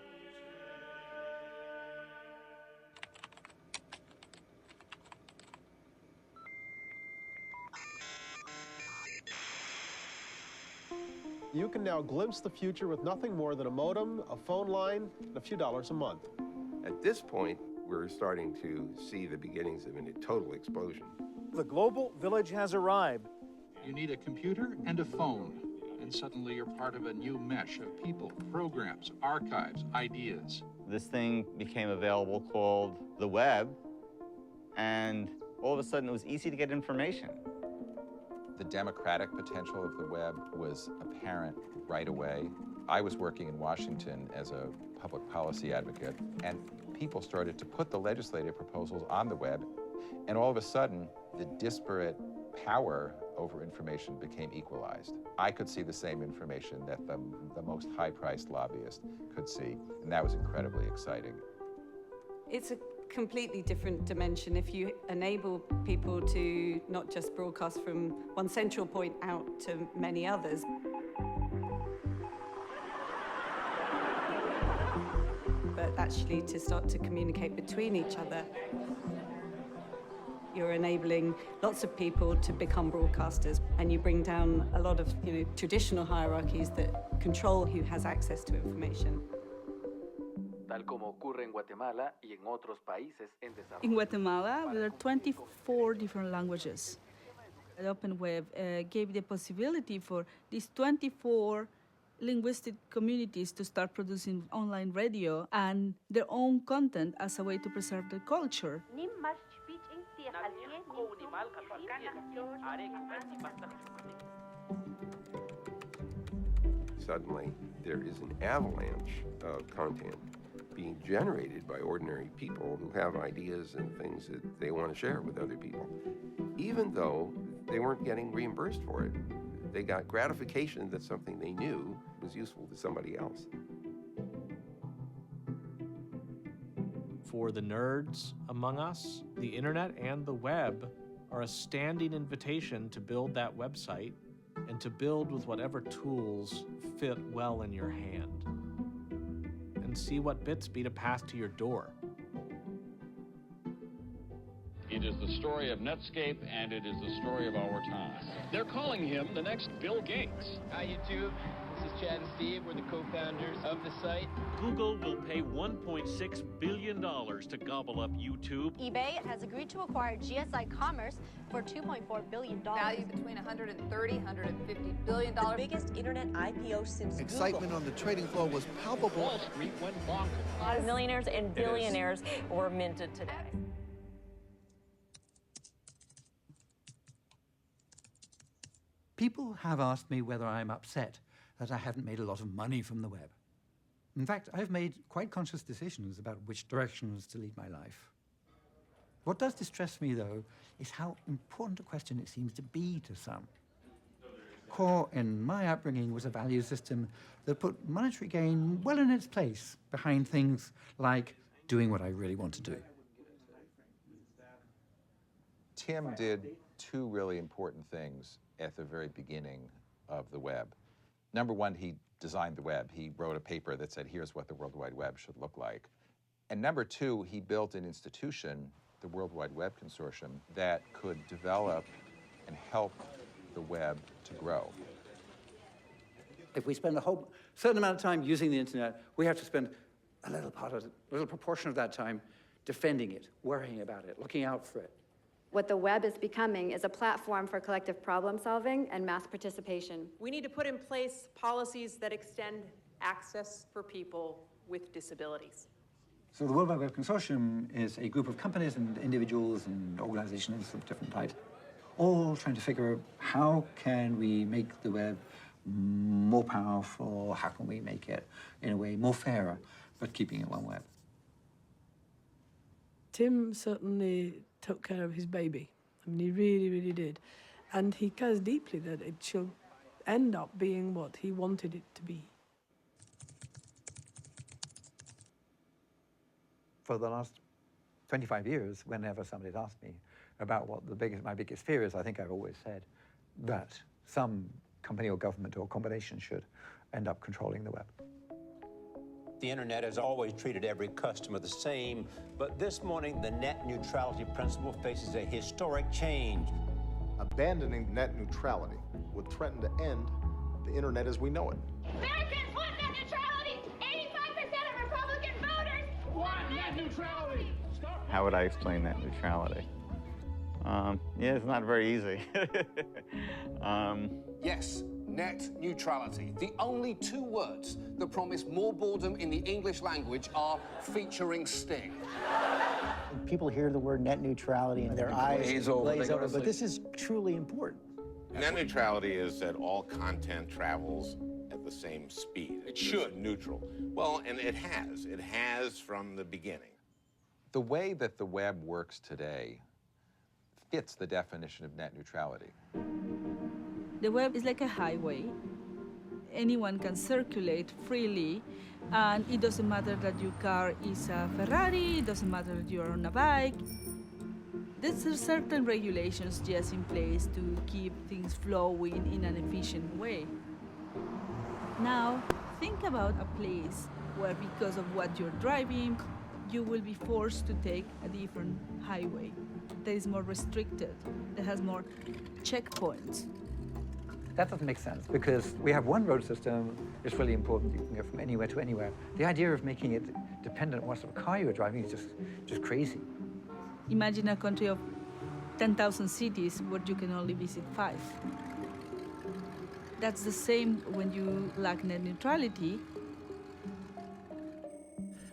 You can now glimpse the future with nothing more than a modem, a phone line, and a few dollars a month. At this point, we're starting to see the beginnings of a total explosion. The global village has arrived. You need a computer and a phone, and suddenly you're part of a new mesh of people, programs, archives, ideas. This thing became available called the web, and all of a sudden it was easy to get information. The democratic potential of the web was apparent right away. I was working in Washington as a public policy advocate, and people started to put the legislative proposals on the web, and all of a sudden, the disparate power over information became equalized. I could see the same information that the most high-priced lobbyist could see, and that was incredibly exciting. It's a completely different dimension if you enable people to not just broadcast from one central point out to many others. But actually to start to communicate between each other. You're enabling lots of people to become broadcasters, and you bring down a lot of traditional hierarchies that control who has access to information. Tal como ocurre en Guatemala y en otros países en desarrollo. In Guatemala, there are 24 different languages. The open web gave the possibility for these 24 linguistic communities to start producing online radio and their own content as a way to preserve their culture. Suddenly, there is an avalanche of content being generated by ordinary people who have ideas and things that they want to share with other people, even though they weren't getting reimbursed for it. They got gratification that something they knew was useful to somebody else. For the nerds among us, the internet and the web are a standing invitation to build that website and to build with whatever tools fit well in your hand. And see what bits be to pass to your door. It is the story of Netscape, and it is the story of our time. They're calling him the next Bill Gates. Hi, YouTube. This is Chad and Steve. We're the co-founders of the site. Google will pay $1.6 billion to gobble up YouTube. eBay has agreed to acquire GSI Commerce for $2.4 billion. Value between $130, $150 billion. The biggest internet IPO since Excitement Google. on the trading floor was palpable. Wall Street went bonkers. A lot of millionaires and billionaires were minted today. People have asked me whether I'm upset that I haven't made a lot of money from the web. In fact, I've made quite conscious decisions about which directions to lead my life. What does distress me, though, is how important a question it seems to be to some. Core in my upbringing was a value system that put monetary gain well in its place behind things like doing what I really want to do. Tim did two really important things at the very beginning of the web. Number one, he designed the web. He wrote a paper that said, here's what the World Wide Web should look like. And number two, he built an institution, the World Wide Web Consortium, that could develop and help the web to grow. If we spend a whole certain amount of time using the internet, we have to spend a little proportion of that time defending it, worrying about it, looking out for it. What the web is becoming is a platform for collective problem solving and mass participation. We need to put in place policies that extend access for people with disabilities. So the World Wide Web Consortium is a group of companies and individuals and organizations of different types, all trying to figure out how can we make the web more powerful, how can we make it, in a way, more fairer, but keeping it one web. Tim certainly took care of his baby. I mean, he really, really did. And he cares deeply that it shall end up being what he wanted it to be. For the last 25 years, whenever somebody's asked me about what my biggest fear is, I think I've always said that some company or government or combination should end up controlling the web. The internet has always treated every customer the same, but this morning the net neutrality principle faces a historic change. Abandoning net neutrality would threaten to end the internet as we know it. Americans want net neutrality! 85% of Republican voters want net neutrality! How would I explain net neutrality? Yeah, it's not very easy. Yes, net neutrality. The only two words that promise more boredom in the English language are featuring Sting. People hear the word net neutrality and their eyes glaze over, but this is truly important. Net neutrality is that all content travels at the same speed. It should. Neutral. Well, and it has. It has from the beginning. The way that the web works today fits the definition of net neutrality. The web is like a highway. Anyone can circulate freely, and it doesn't matter that your car is a Ferrari, it doesn't matter that you're on a bike. There's certain regulations just in place to keep things flowing in an efficient way. Now, think about a place where, because of what you're driving, you will be forced to take a different highway that is more restricted, that has more checkpoints. That doesn't make sense because we have one road system. It's really important. You can go from anywhere to anywhere. The idea of making it dependent on what sort of car you're driving is just crazy. Imagine a country of 10,000 cities where you can only visit 5. That's the same when you lack net neutrality.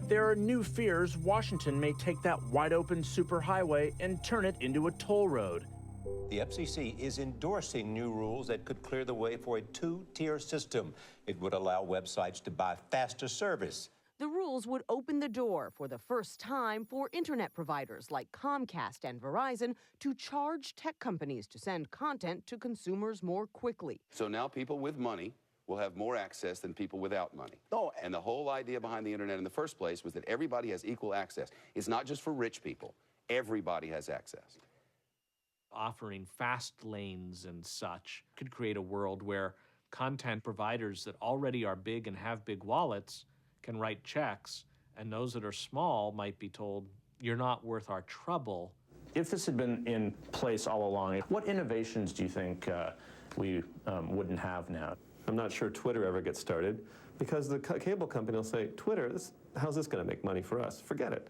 There are new fears Washington may take that wide-open superhighway and turn it into a toll road. The FCC is endorsing new rules that could clear the way for a two-tier system. It would allow websites to buy faster service. The rules would open the door for the first time for internet providers like Comcast and Verizon to charge tech companies to send content to consumers more quickly. So now people with money will have more access than people without money. Oh, and the whole idea behind the internet in the first place was that everybody has equal access. It's not just for rich people. Everybody has access. Offering fast lanes and such could create a world where content providers that already are big and have big wallets can write checks, and those that are small might be told, you're not worth our trouble. If this had been in place all along, what innovations do you think we wouldn't have now? I'm not sure Twitter ever gets started because the cable company will say, Twitter, how's this going to make money for us? Forget it.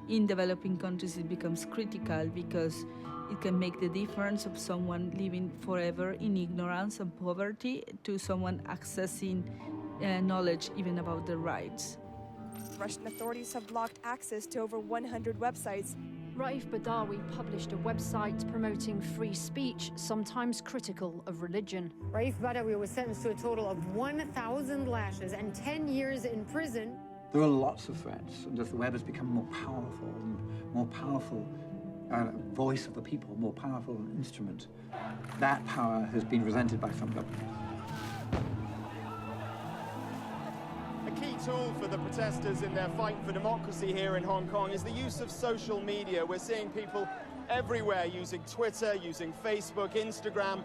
In developing countries, it becomes critical because it can make the difference of someone living forever in ignorance and poverty to someone accessing knowledge even about their rights. Russian authorities have blocked access to over 100 websites. Raif Badawi published a website promoting free speech, sometimes critical of religion. Raif Badawi was sentenced to a total of 1,000 lashes and 10 years in prison. There are lots of threats, and as the web has become more powerful voice of the people, more powerful instrument, that power has been resented by some governments. A key tool for the protesters in their fight for democracy here in Hong Kong is the use of social media. We're seeing people everywhere using Twitter, using Facebook, Instagram.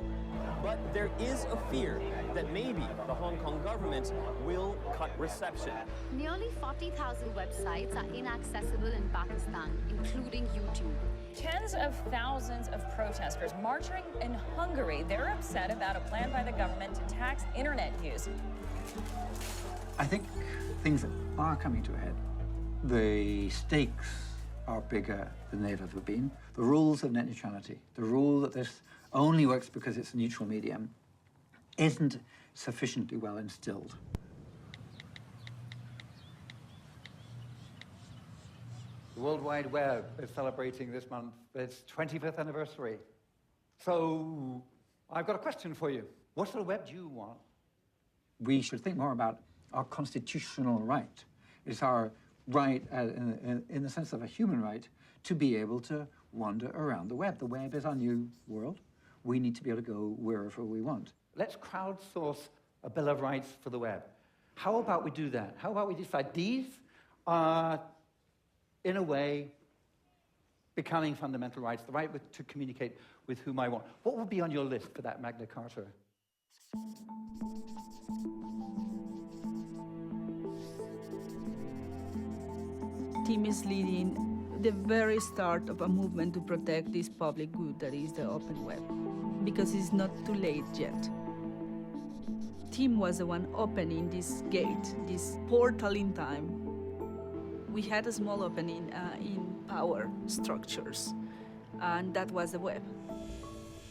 But there is a fear that maybe the Hong Kong government will cut reception. Nearly 40,000 websites are inaccessible in Pakistan, including YouTube. Tens of thousands of protesters marching in Hungary. They're upset about a plan by the government to tax internet use. I think things are coming to a head. The stakes are bigger than they've ever been. The rules of net neutrality, the rule that this only works because it's a neutral medium, isn't sufficiently well instilled. The World Wide Web is celebrating this month its 25th anniversary. So I've got a question for you. What sort of web do you want? We should think more about our constitutional right. It's our right, in the sense of a human right, to be able to wander around the web. The web is our new world. We need to be able to go wherever we want. Let's crowdsource a Bill of Rights for the web. How about we do that? How about we decide these are, in a way, becoming fundamental rights, the right to communicate with whom I want. What would be on your list for that Magna Carta? Team is leading the very start of a movement to protect this public good that is the open web. because it's not too late yet. Tim was the one opening this gate, this portal in time. We had a small opening in power structures, and that was the web.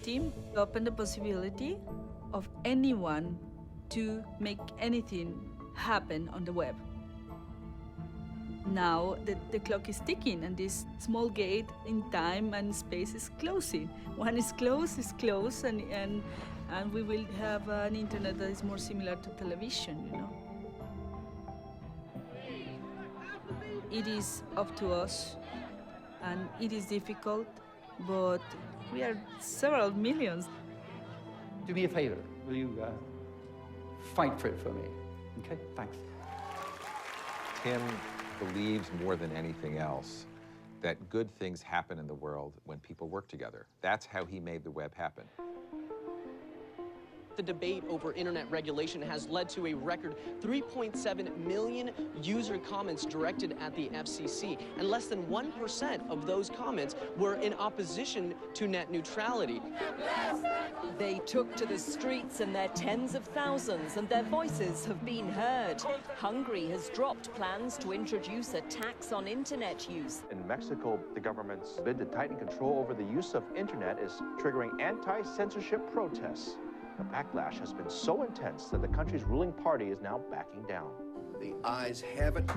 Tim opened the possibility of anyone to make anything happen on the web. Now the clock is ticking, and this small gate in time and space is closing. When it's closed, and we will have an internet that is more similar to television, you know. It is up to us, and it is difficult, but we are several millions. Do me a favor, will you fight for it for me? Okay, thanks. Tim believes more than anything else that good things happen in the world when people work together. That's how he made the web happen. The debate over internet regulation has led to a record 3.7 million user comments directed at the FCC, and less than 1% of those comments were in opposition to net neutrality. They took to the streets in their tens of thousands, and their voices have been heard. Hungary has dropped plans to introduce a tax on internet use. In Mexico, the government's bid to tighten control over the use of internet is triggering anti-censorship protests. The backlash has been so intense that the country's ruling party is now backing down. The ayes have it. The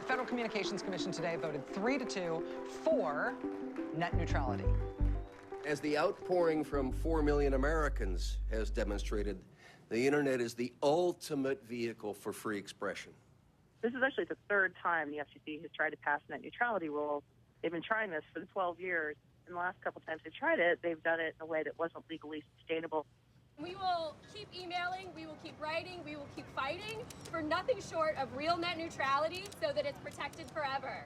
Federal Communications Commission today voted 3-2 for net neutrality. As the outpouring from 4 million Americans has demonstrated, the internet is the ultimate vehicle for free expression. This is actually the third time the FCC has tried to pass net neutrality rules. They've been trying this for 12 years. In the last couple times they've tried it, they've done it in a way that wasn't legally sustainable. We will keep emailing, we will keep writing, we will keep fighting for nothing short of real net neutrality so that it's protected forever.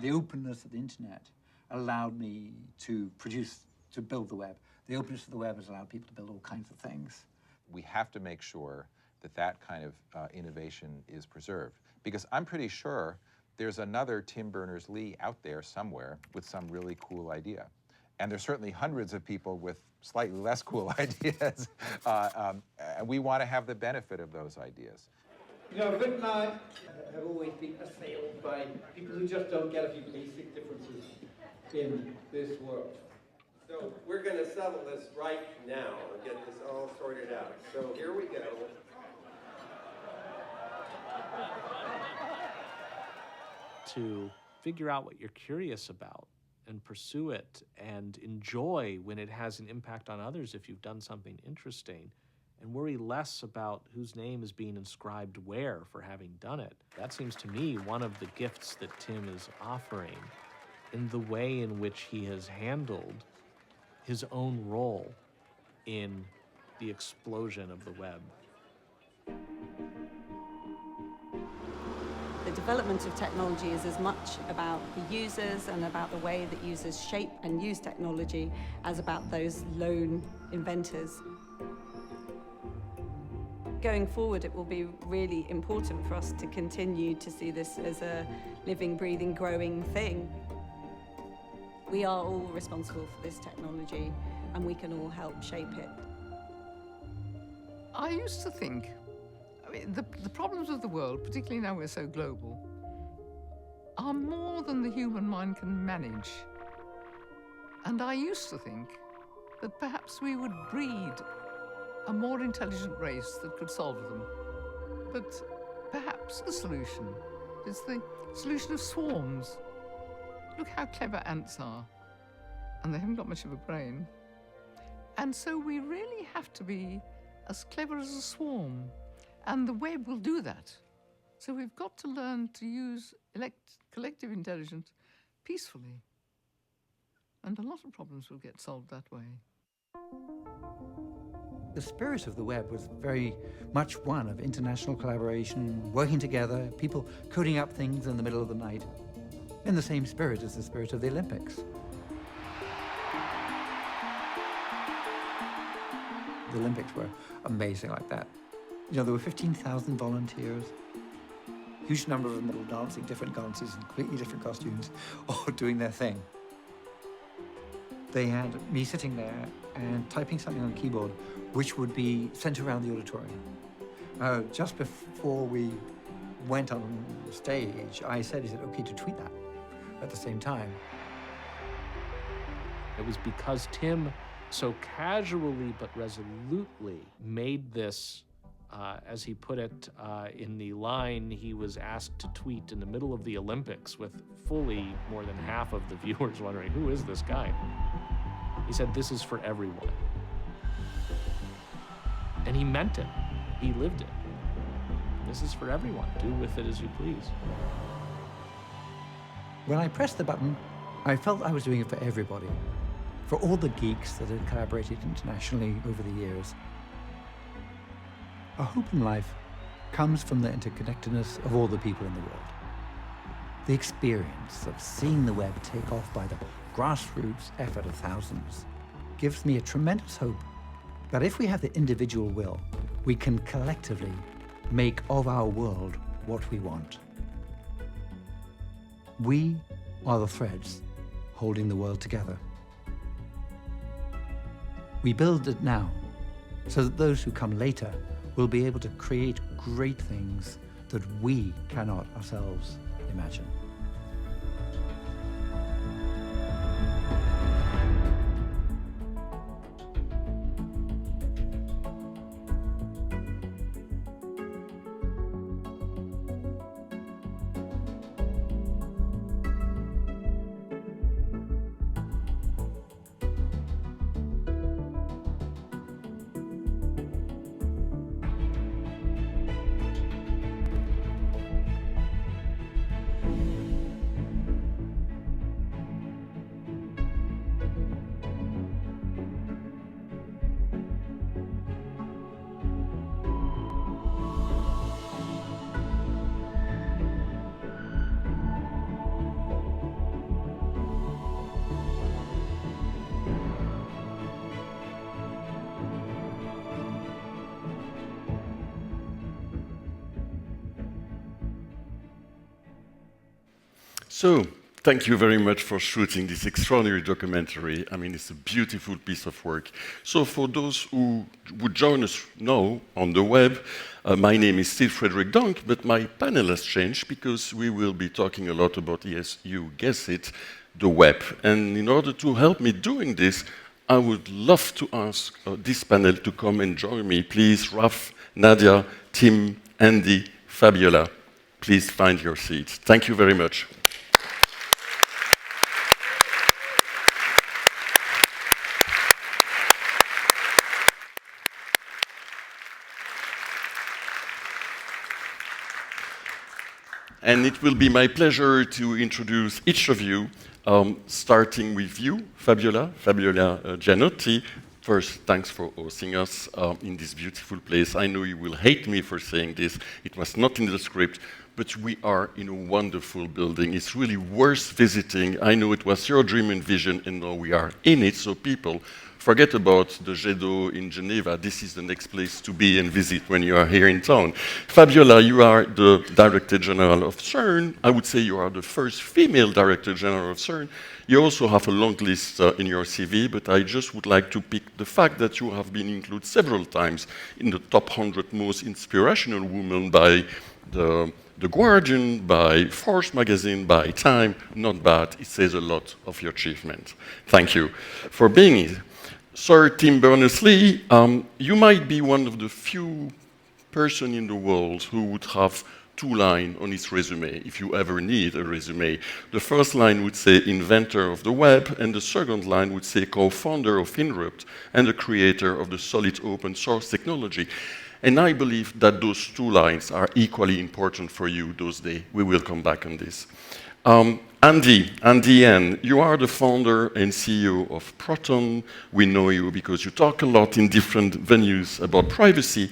The openness of the internet allowed me to build the web. The openness of the web has allowed people to build all kinds of things. We have to make sure that that kind of innovation is preserved, because I'm pretty sure there's another Tim Berners-Lee out there somewhere with some really cool idea. And there's certainly hundreds of people with slightly less cool ideas. And we want to have the benefit of those ideas. You know, Rick and I have always been assailed by people who just don't get a few basic differences in this world. So we're going to settle this right now and get this all sorted out. So here we go. To figure out what you're curious about and pursue it and enjoy when it has an impact on others if you've done something interesting, and worry less about whose name is being inscribed where for having done it. That seems to me one of the gifts that Tim is offering in the way in which he has handled his own role in the explosion of the web. The development of technology is as much about the users and about the way that users shape and use technology as about those lone inventors. Going forward, it will be really important for us to continue to see this as a living, breathing, growing thing. We are all responsible for this technology, and we can all help shape it. I used to think, the problems of the world, particularly now we're so global, are more than the human mind can manage. And I used to think that perhaps we would breed a more intelligent race that could solve them. But perhaps the solution is the solution of swarms. Look how clever ants are, and they haven't got much of a brain. And so we really have to be as clever as a swarm. And the web will do that. So we've got to learn to use collective intelligence peacefully. And a lot of problems will get solved that way. The spirit of the web was very much one of international collaboration, working together, people coding up things in the middle of the night, in the same spirit as the spirit of the Olympics. The Olympics were amazing like that. You know, there were 15,000 volunteers. huge number of them all dancing different dances in completely different costumes, all doing their thing. They had me sitting there and typing something on a keyboard, which would be sent around the auditorium. Just before we went on stage, I said, is it okay to tweet that at the same time? It was because Tim so casually but resolutely made this, as he put it in the line he was asked to tweet in the middle of the Olympics, with fully more than half of the viewers wondering, who is this guy? He said, this is for everyone. And he meant it. He lived it. This is for everyone. Do with it as you please. When I pressed the button, I felt I was doing it for everybody, for all the geeks that had collaborated internationally over the years. Our hope in life comes from the interconnectedness of all the people in the world. The experience of seeing the web take off by the grassroots effort of thousands gives me a tremendous hope that if we have the individual will, we can collectively make of our world what we want. We are the threads holding the world together. We build it now so that those who come later will be able to create great things that we cannot ourselves imagine. So, thank you very much for shooting this extraordinary documentary. I mean, it's a beautiful piece of work. So for those who would join us now on the web, my name is still Frédéric Donck, but my panel has changed because we will be talking a lot about, yes, you guess it, the web. And in order to help me doing this, I would love to ask this panel to come and join me. Please, Raf, Nadia, Tim, Andy, Fabiola, please find your seats. Thank you very much. And it will be my pleasure to introduce each of you, starting with you, Fabiola Gianotti. First, thanks for hosting us in this beautiful place. I know you will hate me for saying this. It was not in the script, but we are in a wonderful building. It's really worth visiting. I know it was your dream and vision, and now we are in it, so people, forget about the Jet d'eau in Geneva. This is the next place to be and visit when you are here in town. Fabiola, you are the Director General of CERN. I would say you are the first female Director General of CERN. You also have a long list in your CV, but I just would like to pick the fact that you have been included several times in the top 100 most inspirational women by the Guardian, by Force magazine, by Time. Not bad. It says a lot of your achievement. Thank you for being here. Sir Tim Berners-Lee, you might be one of the few persons in the world who would have two lines on his resume, if you ever need a resume. The first line would say inventor of the web, and the second line would say co-founder of Inrupt and the creator of the solid open source technology. And I believe that those two lines are equally important for you those days. We will come back on this. Andy N., you are the founder and CEO of Proton. We know you because you talk a lot in different venues about privacy.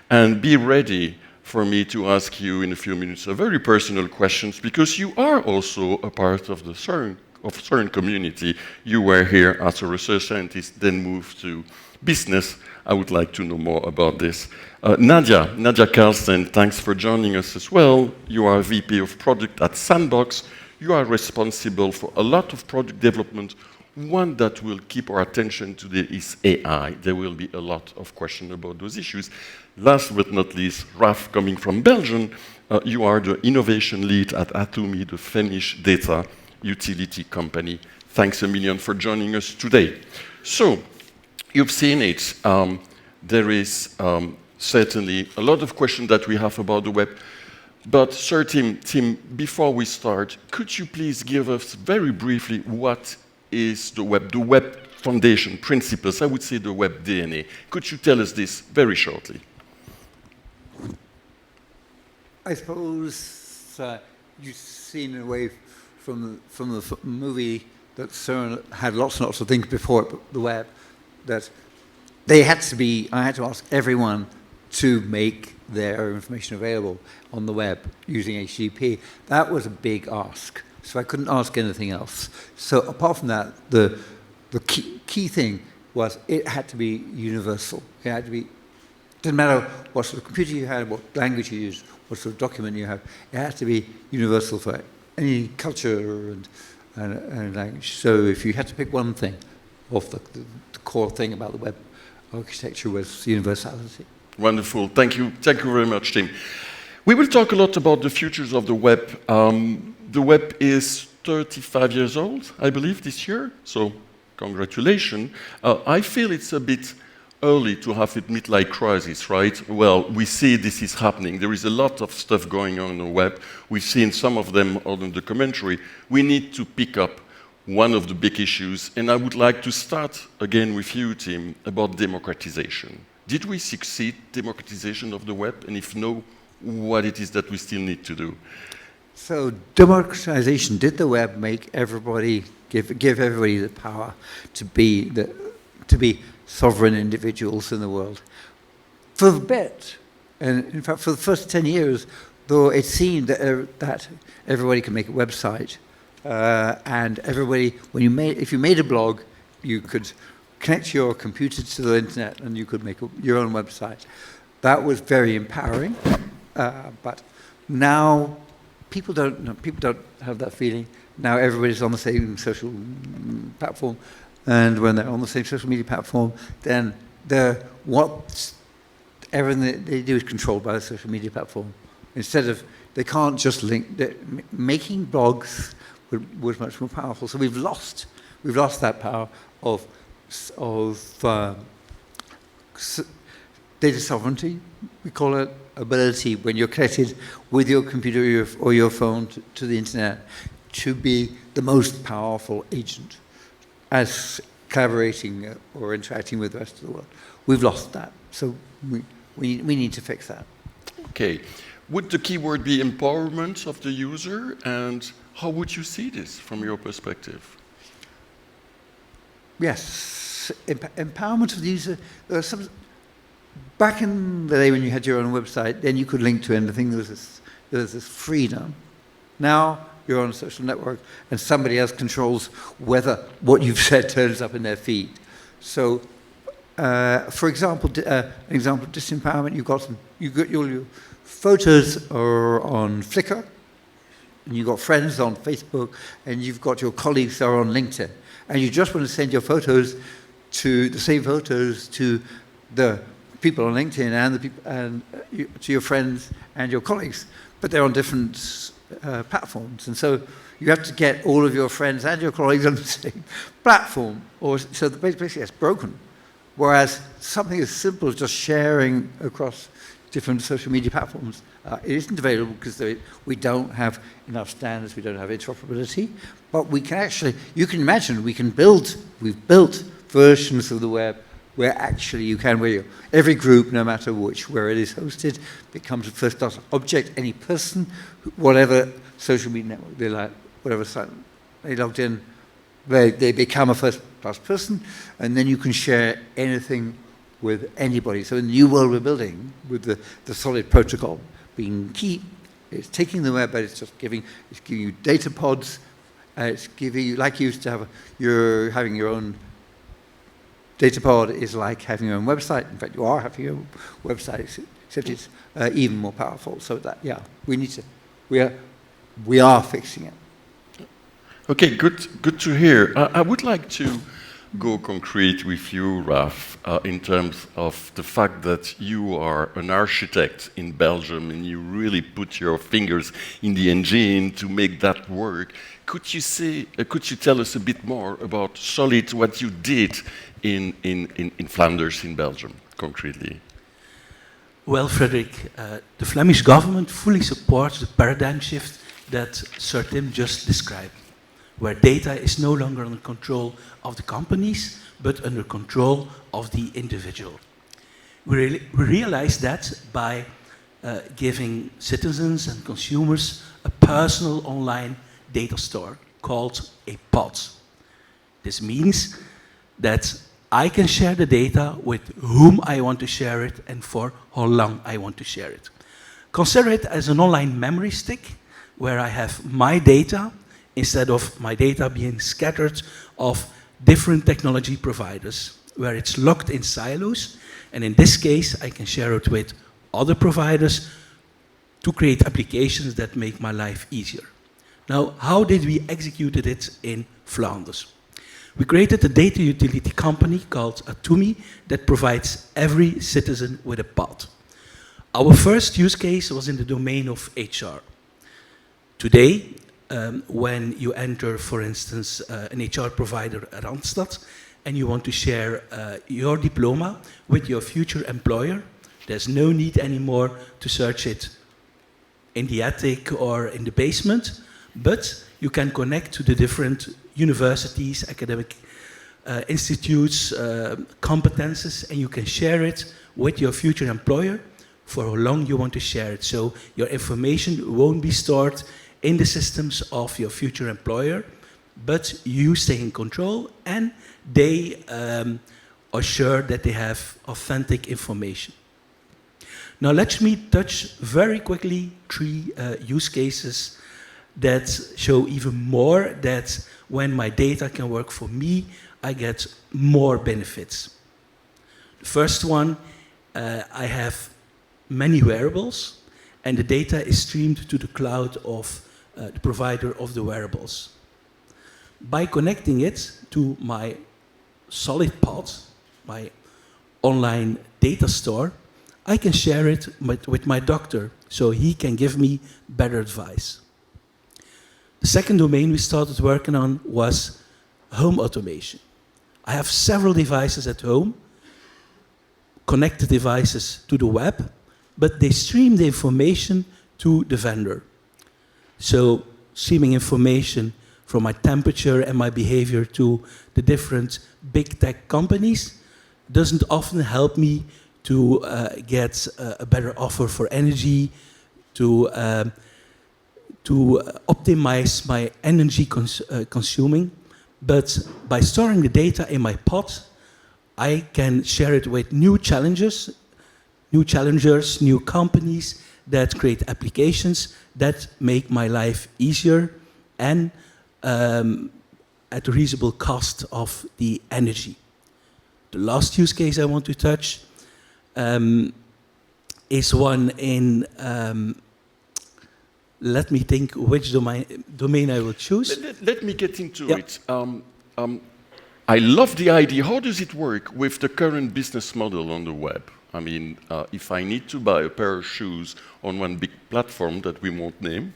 And be ready for me to ask you in a few minutes a very personal questions because you are also a part of the CERN community. You were here as a research scientist, then moved to business, I would like to know more about this. Nadia Carlsen, thanks for joining us as well. You are VP of Product at Sandbox. You are responsible for a lot of product development. One that will keep our attention today is AI. There will be a lot of questions about those issues. Last but not least, Raf, coming from Belgium, you are the innovation lead at Atumi, the Finnish data utility company. Thanks a million for joining us today. So, you've seen it. There is certainly a lot of questions that we have about the web. But, Sir Tim, before we start, could you please give us very briefly what is the web foundation principles, I would say the web DNA. Could you tell us this very shortly? I suppose you've seen in a way from the movie that CERN had lots and lots of things before it, the web, that I had to ask everyone to make their information available on the web using HTTP. That was a big ask. So I couldn't ask anything else. So apart from that, the key thing was it had to be universal. It had to be, didn't matter what sort of computer you had, what language you used, what sort of document you have. It had to be universal for any culture and language. So if you had to pick one thing, of the core thing about the web architecture was universality. Wonderful. Thank you. Thank you very much, Tim. We will talk a lot about the futures of the web. The web is 35 years old, I believe, this year. So, congratulations. I feel it's a bit early to have a midlife crisis, right? Well, we see this is happening. There is a lot of stuff going on the web. We've seen some of them on the commentary. We need to pick up one of the big issues. And I would like to start again with you, Tim, about democratization. Did we succeed democratization of the web? And if no, what it is that we still need to do? So democratization, did the web make everybody, give everybody the power to be sovereign individuals in the world? For a bit, and in fact for the first 10 years, though it seemed that everybody could make a website, and everybody, if you made a blog, you could connect your computer to the internet and you could make your own website. That was very empowering, but now people don't have that feeling. Now everybody's on the same social platform, and when they're on the same social media platform, then everything they do is controlled by the social media platform. Instead of, they can't just link. Making blogs was much more powerful. So we've lost that power of data sovereignty, we call it, ability when you're connected with your computer or your phone to the internet to be the most powerful agent as collaborating or interacting with the rest of the world. We've lost that, so we need to fix that. Okay. Would the keyword be empowerment of the user, and how would you see this from your perspective? Yes, empowerment of the user. There are some. Back in the day when you had your own website, then you could link to anything. There was this freedom. Now you're on a social network, and somebody else controls whether what you've said turns up in their feed. So, for example, an example of disempowerment: you got your photos are on Flickr, and you've got friends on Facebook, and you've got your colleagues are on LinkedIn, and you just want to send your photos to the same photos to the people on LinkedIn and to your friends and your colleagues, but they're on different platforms, and so you have to get all of your friends and your colleagues on the same platform, so basically it's broken. Whereas something as simple as just sharing across different social media platforms, it isn't available because we don't have enough standards, we don't have interoperability, but we can actually, you can imagine, we've built versions of the web where actually you can, where every group, no matter where it is hosted, becomes a first-class object. Any person, whatever social media network they like, whatever site they logged in, they become a first-class person, and then you can share anything with anybody. So in the new world we're building, with the solid protocol being key, it's taking the web, but it's giving you data pods, it's giving you, like you used to have, you're having your own Datapod is like having your own website. In fact, you are having your own website, except it's even more powerful. So that, yeah, we are fixing it. Okay, good to hear. I would like to go concrete with you, Raf, in terms of the fact that you are an architect in Belgium and you really put your fingers in the engine to make that work. Could you tell us a bit more about Solid, what you did in Flanders, in Belgium, concretely? Well, Frédéric, the Flemish government fully supports the paradigm shift that Sir Tim just described, where data is no longer under control of the companies, but under control of the individual. We realize that by giving citizens and consumers a personal online data store called a pod. This means that I can share the data with whom I want to share it and for how long I want to share it. Consider it as an online memory stick where I have my data instead of my data being scattered of different technology providers, where it's locked in silos. And in this case, I can share it with other providers to create applications that make my life easier. Now, how did we execute it in Flanders? We created a data utility company called Atumi that provides every citizen with a pod. Our first use case was in the domain of HR. Today, when you enter, for instance, an HR provider at Randstad, and you want to share your diploma with your future employer, there's no need anymore to search it in the attic or in the basement, but you can connect to the different universities, academic institutes, competences, and you can share it with your future employer for how long you want to share it. So your information won't be stored in the systems of your future employer, but you stay in control and they are sure that they have authentic information. Now let me touch very quickly 3 use cases that show even more that when my data can work for me, I get more benefits. The first one, I have many wearables and the data is streamed to the cloud of the provider of the wearables. By connecting it to my Solid pod, my online data store, I can share it with my doctor so he can give me better advice. The second domain we started working on was home automation. I have several devices at home, connected devices to the web, but they stream the information to the vendor. So streaming information from my temperature and my behavior to the different big tech companies doesn't often help me to get a better offer for energy, to optimize my energy consuming. But by storing the data in my pod, I can share it with new challengers, new companies that create applications that make my life easier and at a reasonable cost of the energy. The last use case I want to touch is one in, let me think which domain I will choose. Let me get into it. I love the idea. How does it work with the current business model on the web? I mean, if I need to buy a pair of shoes on one big platform that we won't name,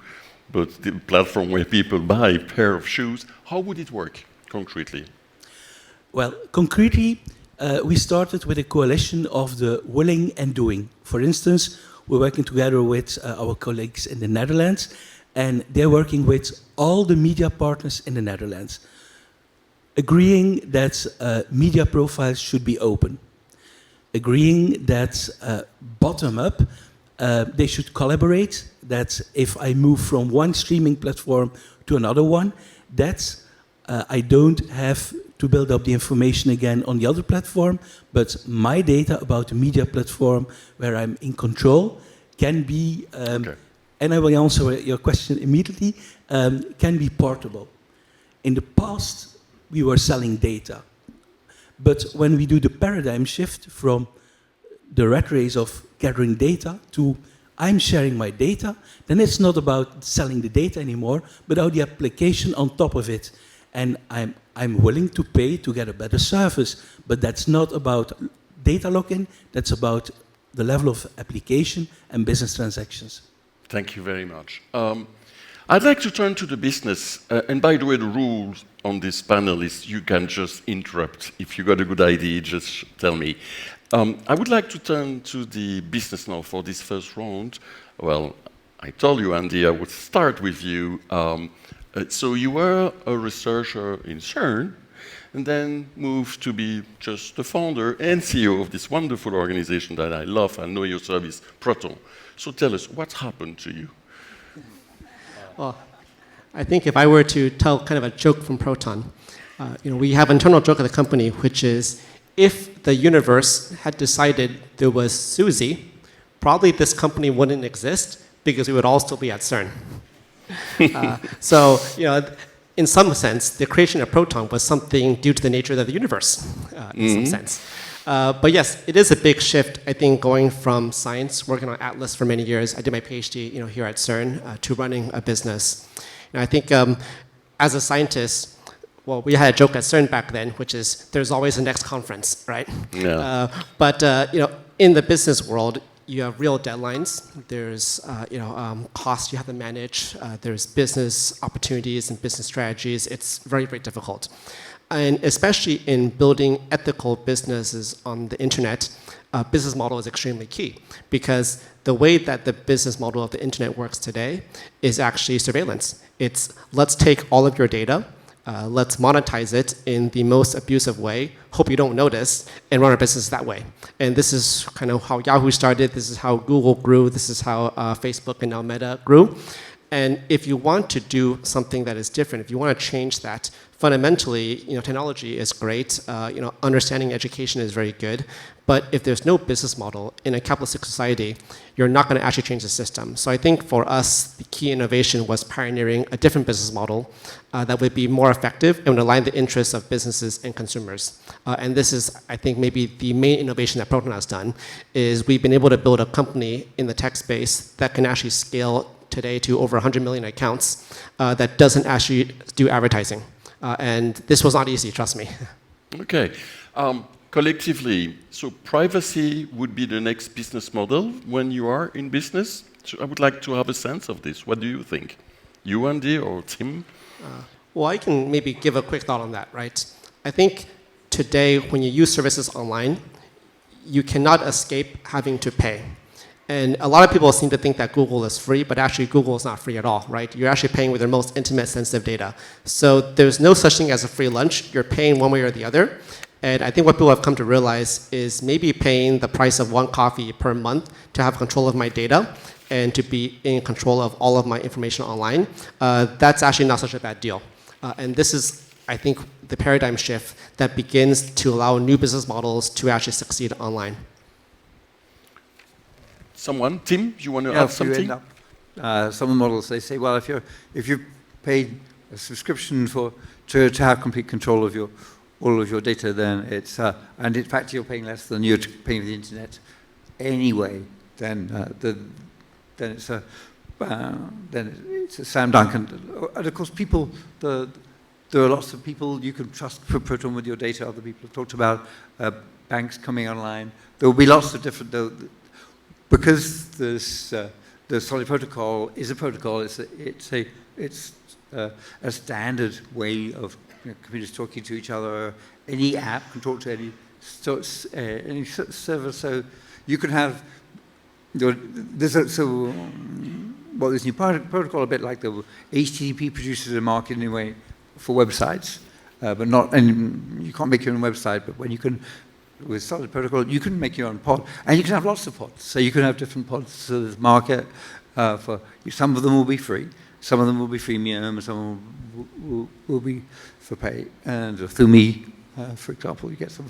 but the platform where people buy a pair of shoes, how would it work concretely? Well, concretely, we started with a coalition of the willing and doing. For instance, we're working together with our colleagues in the Netherlands, and they're working with all the media partners in the Netherlands, agreeing that media profiles should be open, agreeing that bottom up, they should collaborate, that if I move from one streaming platform to another one, that I don't have to build up the information again on the other platform, but my data about the media platform where I'm in control can be, and I will answer your question immediately, can be portable. In the past, we were selling data, But when we do the paradigm shift from the rat race of gathering data to I'm sharing my data, then it's not about selling the data anymore, but about the application on top of it. And I'm willing to pay to get a better service, but that's not about data lock-in, that's about the level of application and business transactions. Thank you very much. I'd like to turn to the business. And by the way, the rules on this panel is you can just interrupt. If you got a good idea, just tell me. I would like to turn to the business now for this first round. Well, I told you, Andy, I would start with you. So you were a researcher in CERN, and then moved to be just the founder and CEO of this wonderful organization that I love and know your service, Proton. So tell us, what happened to you? Well, I think if I were to tell kind of a joke from Proton, we have an internal joke at the company, which is if the universe had decided there was Susie, probably this company wouldn't exist because we would all still be at CERN. So, in some sense, the creation of Proton was something due to the nature of the universe, in some sense. But yes, it is a big shift, I think, going from science, working on Atlas for many years. I did my PhD, here at CERN, to running a business. And I think as a scientist, well, we had a joke at CERN back then, which is there's always a next conference, right? Yeah. But in the business world, you have real deadlines. There's costs you have to manage. There's business opportunities and business strategies. It's very, very difficult. And especially in building ethical businesses on the internet, business model is extremely key because the way that the business model of the internet works today is actually surveillance. It's let's take all of your data, let's monetize it in the most abusive way, hope you don't notice, and run our business that way. And this is kind of how Yahoo started, this is how Google grew, this is how Facebook and now Meta grew. And if you want to do something that is different, if you want to change that, fundamentally, technology is great, understanding education is very good, but if there's no business model in a capitalistic society, you're not going to actually change the system. So I think for us, the key innovation was pioneering a different business model that would be more effective and would align the interests of businesses and consumers. And this is, I think, maybe the main innovation that Proton has done, is we've been able to build a company in the tech space that can actually scale today to over 100 million accounts that doesn't actually do advertising. And this was not easy, trust me. Okay. Collectively, so privacy would be the next business model when you are in business? So I would like to have a sense of this. What do you think? You, Andy, or Tim? Well, I can maybe give a quick thought on that, right? I think today, when you use services online, you cannot escape having to pay. And a lot of people seem to think that Google is free, but actually Google is not free at all, right? You're actually paying with your most intimate, sensitive data. So there's no such thing as a free lunch. You're paying one way or the other. And I think what people have come to realize is maybe paying the price of one coffee per month to have control of my data and to be in control of all of my information online, that's actually not such a bad deal. And this is, I think, the paradigm shift that begins to allow new business models to actually succeed online. Someone? Tim, you want to add something? Some of the models, they say, well, if you paid a subscription to have complete control of all of your data, then it's, and in fact you're paying less than you're paying for the internet anyway, then it's a slam dunk. And of course, people, there are lots of people you can trust for Proton with your data. Other people have talked about banks coming online. There will be lots of different. Because the solid protocol is a protocol, it's a standard way of computers talking to each other. Any app can talk to any server. So you can have this new protocol, a bit like the HTTP produces a market anyway for websites, but not. And you can't make your own website, but when you can. With solid protocol, you can make your own pod, and you can have lots of pods. So you can have different pods. So there's market for some of them will be free, some of them will be freemium, some will be for pay. And through me, for example, you get some.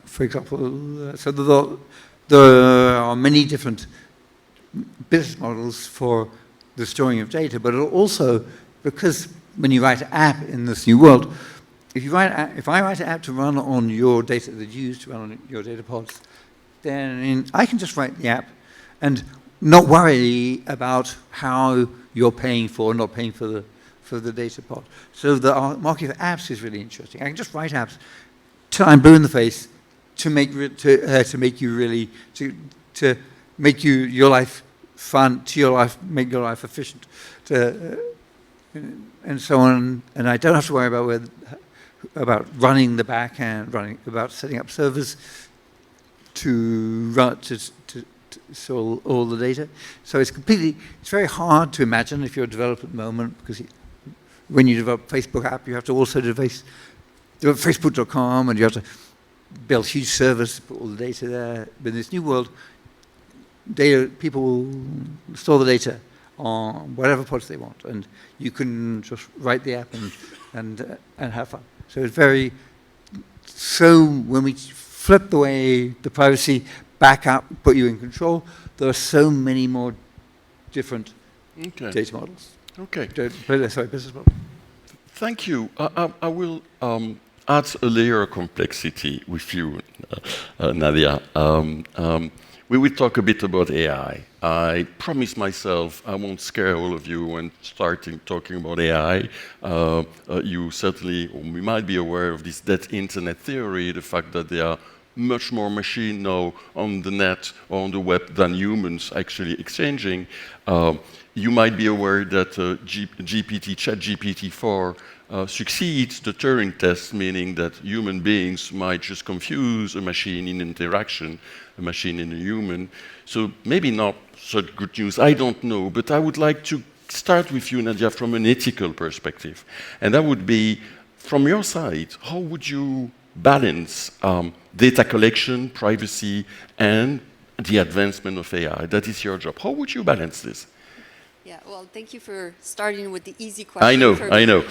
For example, so there are many different business models for the storing of data, but also because when you write an app in this new world, if I write an app to run on your data that's used to run on your data pods, then I can just write the app and not worry about how you're paying for or not paying for the data pod. So the market for apps is really interesting. I can just write apps till I'm blue in the face to make your life fun, make your life efficient, and so on. And I don't have to worry about running the back end, about setting up servers to store all the data. So it's very hard to imagine if you're a developer at the moment, because when you develop a Facebook app, you have to also develop Facebook.com, and you have to build huge servers to put all the data there. But in this new world, people will store the data on whatever pods they want, and you can just write the app and have fun. So it's so when we flip the privacy back up, put you in control, there are so many more different data models. Okay. Sorry, business models. Thank you. I will add a layer of complexity with you, Nadia. We will talk a bit about AI. I promise myself I won't scare all of you when starting talking about AI. You certainly, or we might be aware of this dead internet theory, the fact that there are much more machines now on the net or on the web than humans actually exchanging. You might be aware that ChatGPT-4 succeeds the Turing test, meaning that human beings might just confuse a machine in interaction, a machine in a human. So maybe not such good news, I don't know, but I would like to start with you, Nadia, from an ethical perspective. And that would be, from your side, how would you balance data collection, privacy, and the advancement of AI? That is your job. How would you balance this? Yeah, well, thank you for starting with the easy question. I know.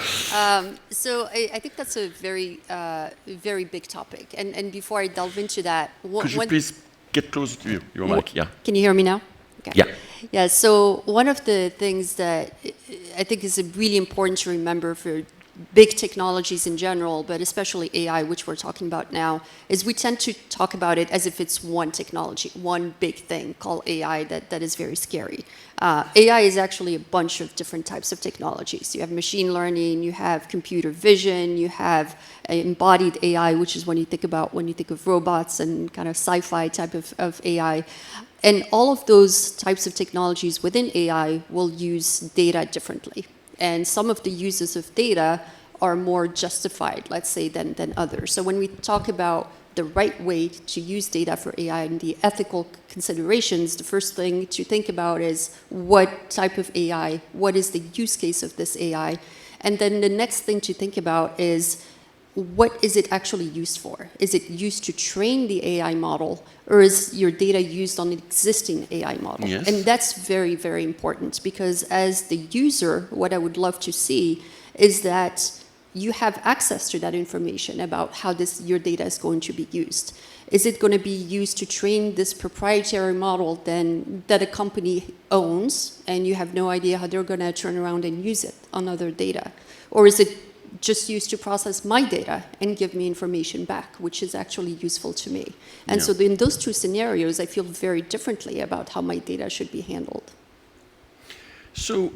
So I think that's a very, very big topic. And before I delve into that, could you please get close to your mic? Yeah. Can you hear me now? Okay. Yeah. Yeah. So one of the things that I think is really important to remember for big technologies in general, but especially AI, which we're talking about now, is we tend to talk about it as if it's one technology, one big thing called AI that is very scary. AI is actually a bunch of different types of technologies. You have machine learning, you have computer vision, you have embodied AI, which is when you think of robots and kind of sci-fi type of AI. And all of those types of technologies within AI will use data differently. And some of the uses of data are more justified, let's say, than others. So when we talk about the right way to use data for AI and the ethical considerations, the first thing to think about is what type of AI, what is the use case of this AI? And then the next thing to think about is what is it actually used for? Is it used to train the AI model, or is your data used on an existing AI model? Yes. And that's very, very important, because as the user, what I would love to see is that you have access to that information about how your data is going to be used. Is it going to be used to train this proprietary model that a company owns, and you have no idea how they're going to turn around and use it on other data? Or is it just used to process my data and give me information back, which is actually useful to me? And so in those two scenarios, I feel very differently about how my data should be handled. So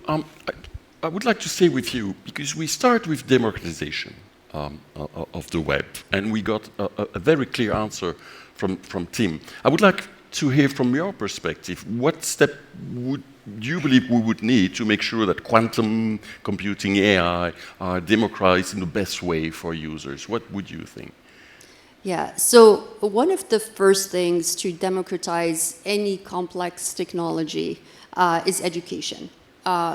I would like to stay with you, because we start with democratization of the web, and we got a very clear answer from Tim. I would like to hear from your perspective, what step would you believe we would need to make sure that quantum computing, AI, are democratized in the best way for users? What would you think? Yeah, so one of the first things to democratize any complex technology is education.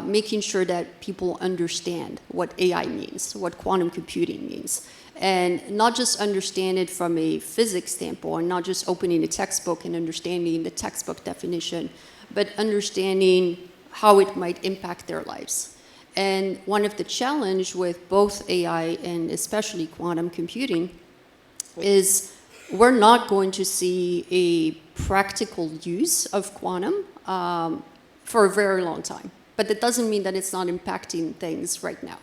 Making sure that people understand what AI means, what quantum computing means. And not just understand it from a physics standpoint, not just opening a textbook and understanding the textbook definition, but understanding how it might impact their lives. And one of the challenges with both AI and especially quantum computing is we're not going to see a practical use of quantum for a very long time. But that doesn't mean that it's not impacting things right now.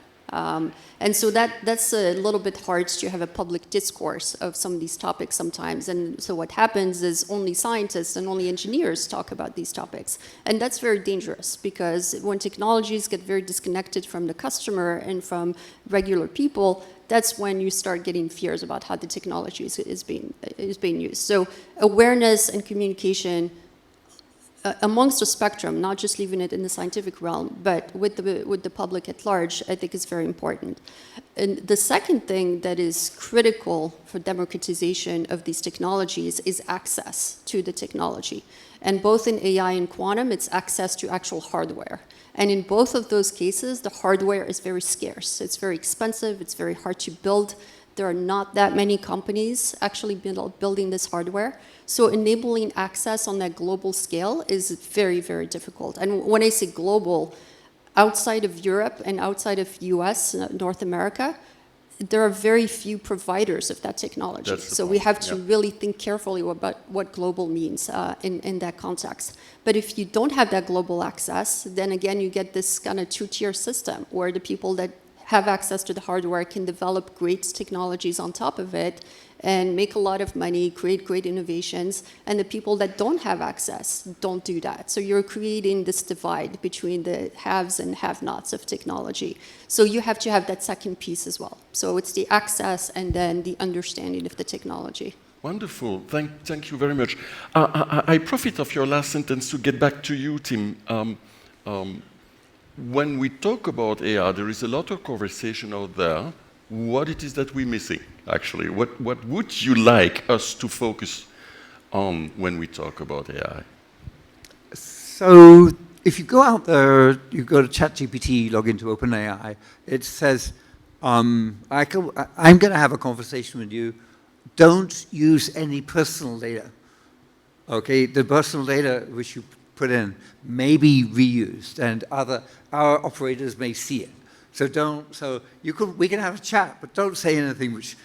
And so that's a little bit hard to have a public discourse of some of these topics sometimes. And so what happens is only scientists and only engineers talk about these topics. And that's very dangerous, because when technologies get very disconnected from the customer and from regular people, that's when you start getting fears about how the technology is being used. So awareness and communication amongst the spectrum, not just leaving it in the scientific realm, but with the public at large, I think is very important. And the second thing that is critical for democratization of these technologies is access to the technology. And both in AI and quantum, it's access to actual hardware. And in both of those cases, the hardware is very scarce. It's very expensive, it's very hard to build. There are not that many companies actually building this hardware. So enabling access on that global scale is very, very difficult. And when I say global, outside of Europe and outside of US, North America, there are very few providers of that technology. So we have to really think carefully about what global means in that context. But if you don't have that global access, then again, you get this kind of two-tier system where the people that have access to the hardware can develop great technologies on top of it and make a lot of money, create great innovations, and the people that don't have access don't do that. So you're creating this divide between the haves and have-nots of technology. So you have to have that second piece as well. So it's the access and then the understanding of the technology. Wonderful. Thank you very much. I profit of your last sentence to get back to you, Tim. When we talk about AI, there is a lot of conversation out there. What it is that we're missing, actually? What would you like us to focus on when we talk about AI? So if you go out there, you go to ChatGPT, log into OpenAI, it says, I'm going to have a conversation with you. Don't use any personal data. Okay, the personal data which you put in may be reused, and our operators may see it. So we can have a chat, but don't say anything which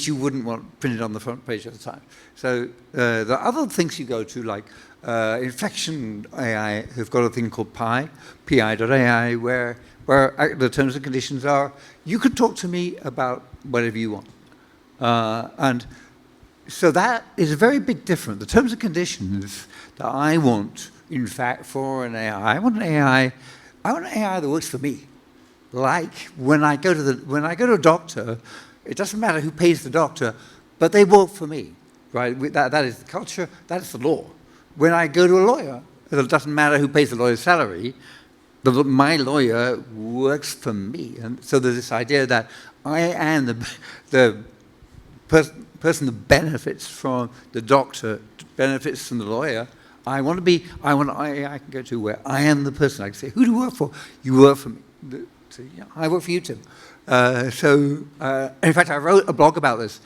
you wouldn't want printed on the front page at the time. So the other things you go to, like Infection AI, have got a thing called pi.ai, where the terms and conditions are, you can talk to me about whatever you want. And so that is a very big difference. The terms and conditions that I want, in fact, for an AI, I want an AI that works for me. Like when I go to a doctor, it doesn't matter who pays the doctor, but they work for me, right? That is the culture, that's the law. When I go to a lawyer, it doesn't matter who pays the lawyer's salary, my lawyer works for me. And so there's this idea that I am the person that benefits from the doctor, benefits from the lawyer. I can go to where I am the person. I can say, who do you work for? You work for me. So, yeah, I work for you too. In fact, I wrote a blog about this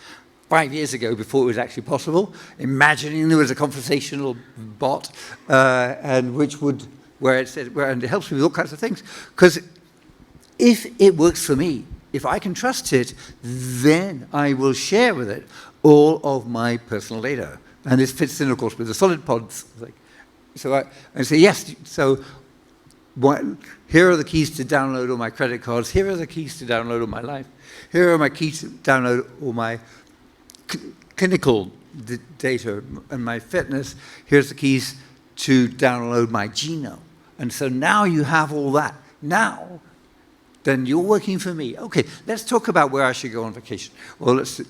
5 years ago before it was actually possible, imagining there was a conversational bot, and and it helps me with all kinds of things. Because if it works for me, if I can trust it, then I will share with it all of my personal data. And this fits in, of course, with the solid pods. So I say, yes, so here are the keys to download all my credit cards. Here are the keys to download all my life. Here are my keys to download all my clinical data and my fitness. Here's the keys to download my genome. And so now you have all that. Now, then you're working for me. Okay, let's talk about where I should go on vacation. Well, let's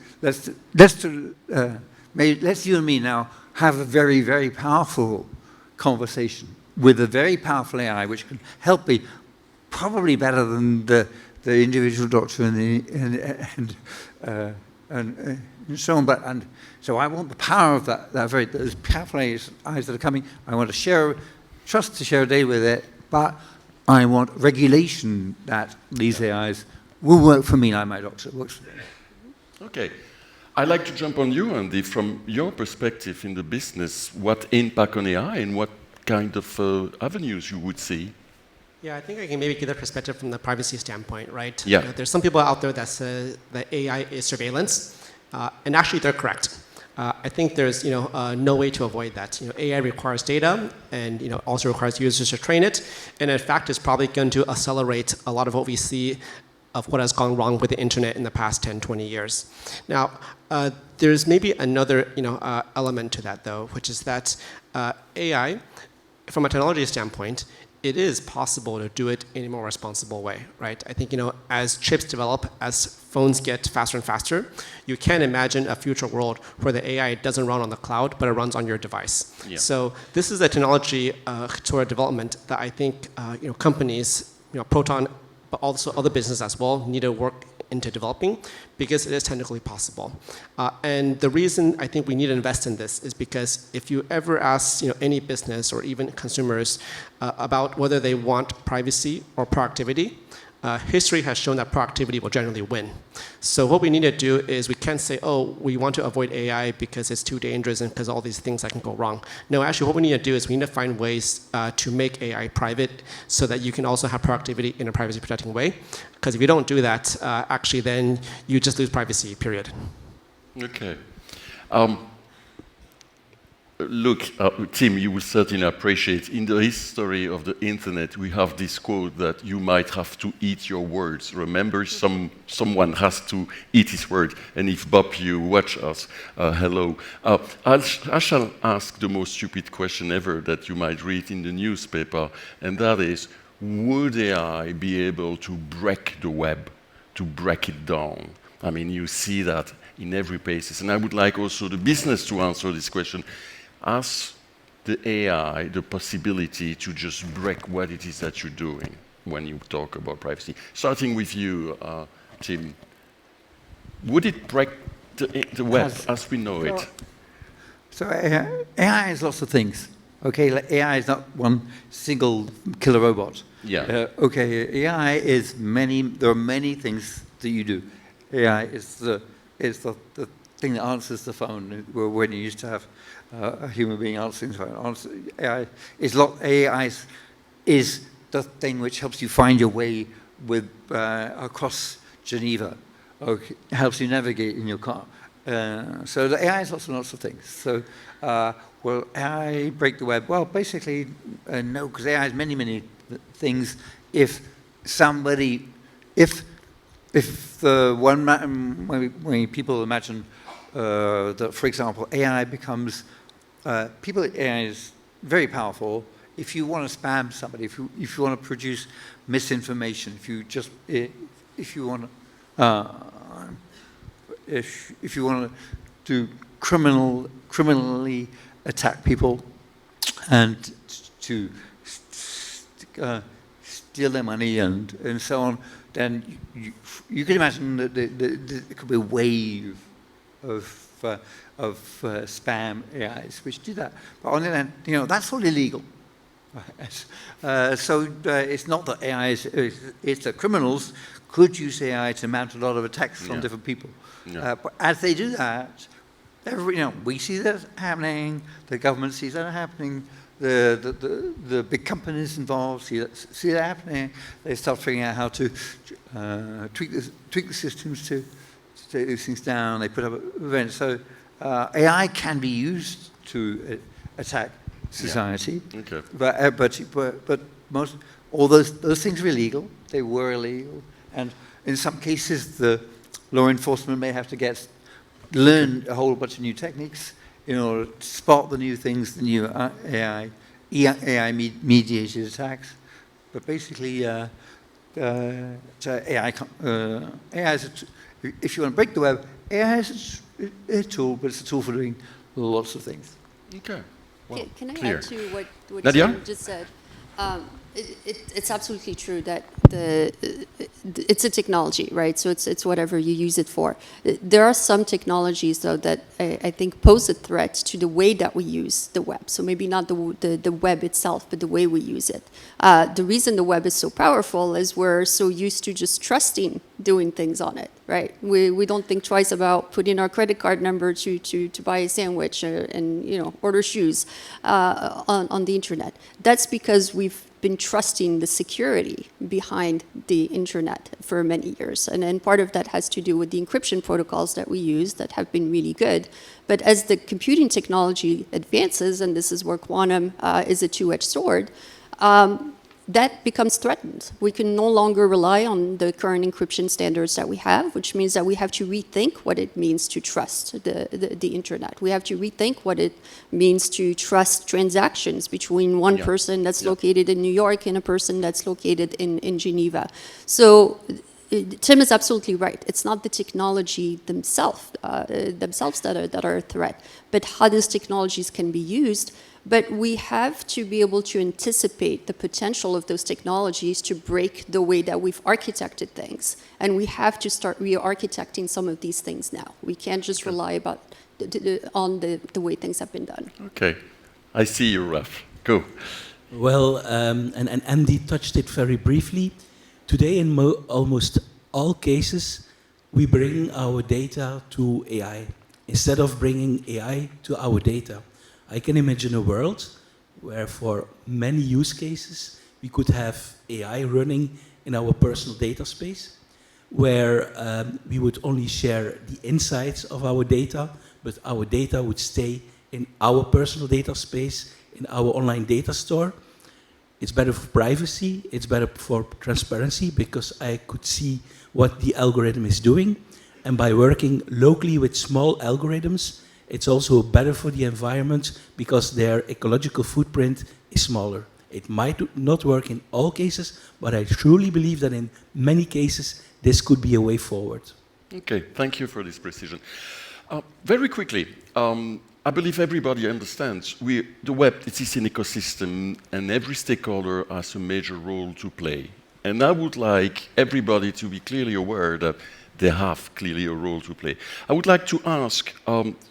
you and me now have a very, very powerful conversation with a very powerful AI, which can help me probably better than the individual doctor and so on. So I want the power of those powerful AIs that are coming. I want to trust to share data with it, but I want regulation that these AIs will work for me like my doctor works for me. Okay. I'd like to jump on you, Andy, from your perspective in the business, what impact on AI and what kind of avenues you would see? Yeah, I think I can maybe give a perspective from the privacy standpoint, right? Yeah. There's some people out there that say that AI is surveillance, and actually they're correct. I think there's no way to avoid that. AI requires data, and also requires users to train it, and in fact, it's probably going to accelerate a lot of what we see of what has gone wrong with the internet in the past 10, 20 years. Now, there's maybe another element to that, though, which is that AI, from a technology standpoint, it is possible to do it in a more responsible way, right? I think, as chips develop, as phones get faster and faster, you can imagine a future world where the AI doesn't run on the cloud, but it runs on your device. Yeah. So this is a technology toward development that I think companies, Proton, but also other businesses as well, need to work into developing, because it is technically possible. And the reason I think we need to invest in this is because if you ever ask any business or even consumers about whether they want privacy or productivity, history has shown that productivity will generally win. So what we need to do is we can't say, oh, we want to avoid AI because it's too dangerous and because all these things that can go wrong. No, actually what we need to do is we need to find ways to make AI private so that you can also have productivity in a privacy protecting way. Because if you don't do that, actually then you just lose privacy, period. Okay. Look, Tim, you will certainly appreciate, in the history of the internet, we have this quote that you might have to eat your words. Remember, someone has to eat his word. And if Bob, you watch us, hello. I shall ask the most stupid question ever that you might read in the newspaper, and that is, would AI be able to break the web, to break it down? I mean, you see that in every basis. And I would like also the business to answer this question. Has the AI the possibility to just break what it is that you're doing when you talk about privacy? Starting with you, Tim. Would it break the web as we know it? So AI is lots of things. Okay, like AI is not one single killer robot. Yeah. Okay, AI is many. There are many things that you do. AI is the thing that answers the phone when you used to have a human being answering the phone. AI is the thing which helps you find your way across Geneva, or helps you navigate in your car. So the AI is lots and lots of things. So will AI break the web? Well, basically, no, because AI is many, many things. If when people imagine that, for example, AI becomes, AI is very powerful. If you want to spam somebody, if you want to produce misinformation, if you want to do criminally attack people and to steal their money and so on, then you can imagine that there could be a wave of spam AIs which do that. But on the other hand, that's all illegal. So it's not that AI it's that criminals could use AI to mount a lot of attacks on different people. Yeah. But as they do that, we see that happening. The government sees that happening. The big companies involved see that happening. They start figuring out how to tweak the systems to take these things down. They put up events. So AI can be used to attack society. Yeah. Okay. But all those things are illegal. They were illegal, and in some cases the law enforcement may have to learn a whole bunch of new techniques in order to spot the new things, the new AI-mediated attacks. But basically, AI is if you want to break the web, AI is a tool, but it's a tool for doing lots of things. Okay. Well, can I clear. add to what Nadia? Tim just said? It's absolutely true that it's a technology, right? So it's whatever you use it for. There are some technologies, though, that I think pose a threat to the way that we use the web. So maybe not the web itself, but the way we use it. The reason the web is so powerful is we're so used to just trusting doing things on it, right? We don't think twice about putting our credit card number to buy a sandwich and order shoes on the internet. That's because we've been trusting the security behind the internet for many years. And then part of that has to do with the encryption protocols that we use that have been really good. But as the computing technology advances, and this is where quantum is a two-edged sword, that becomes threatened. We can no longer rely on the current encryption standards that we have, which means that we have to rethink what it means to trust the internet. We have to rethink what it means to trust transactions between one person that's located in New York and a person that's located in Geneva. So Tim is absolutely right. It's not the technology themselves that are a threat, but how these technologies can be used. But we have to be able to anticipate the potential of those technologies to break the way that we've architected things. And we have to start re-architecting some of these things now. We can't just rely on the way things have been done. Okay. I see you, Raf. Go. Well, and Andy touched it very briefly. Today, in almost all cases, we bring our data to AI instead of bringing AI to our data. I can imagine a world where for many use cases, we could have AI running in our personal data space, where we would only share the insights of our data, but our data would stay in our personal data space, in our online data store. It's better for privacy, it's better for transparency, because I could see what the algorithm is doing. And by working locally with small algorithms, it's also better for the environment because their ecological footprint is smaller. It might not work in all cases, but I truly believe that in many cases, this could be a way forward. Okay, thank you for this precision. Very quickly, I believe everybody understands the web is an ecosystem and every stakeholder has a major role to play. And I would like everybody to be clearly aware that they have clearly a role to play. I would like to ask,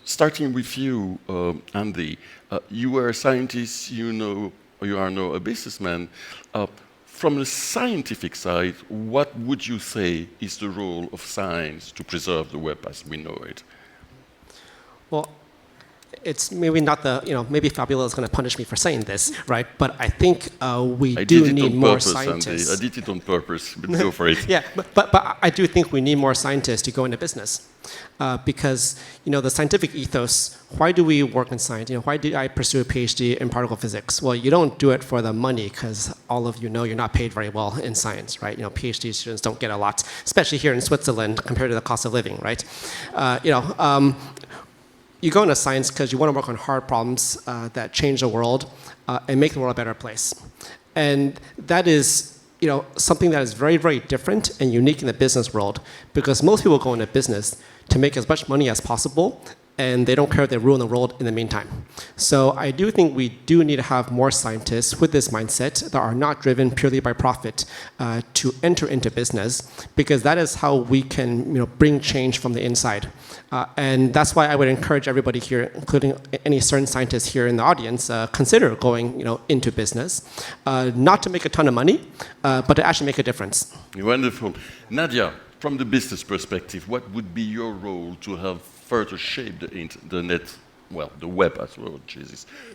starting with you, Andy, you are a scientist, you are now a businessman. From the scientific side, what would you say is the role of science to preserve the web as we know it? Well, it's maybe not maybe Fabiola is going to punish me for saying this, right? But I think we do need more scientists. Andy. I did it on purpose, but go for it. Yeah, but I do think we need more scientists to go into business. Because, the scientific ethos, why do we work in science? Why did I pursue a PhD in particle physics? Well, you don't do it for the money, because all of you know you're not paid very well in science, right? PhD students don't get a lot, especially here in Switzerland compared to the cost of living, right? You go into science because you want to work on hard problems that change the world and make the world a better place. And that is something that is very, very different and unique in the business world, because most people go into business to make as much money as possible, and they don't care if they ruin the world in the meantime. So I do think we do need to have more scientists with this mindset that are not driven purely by profit to enter into business, because that is how we can bring change from the inside. And that's why I would encourage everybody here, including any CERN scientists here in the audience, consider going into business, not to make a ton of money, but to actually make a difference. Wonderful. Nadia, from the business perspective, what would be your role to help further shape the net, the web as well,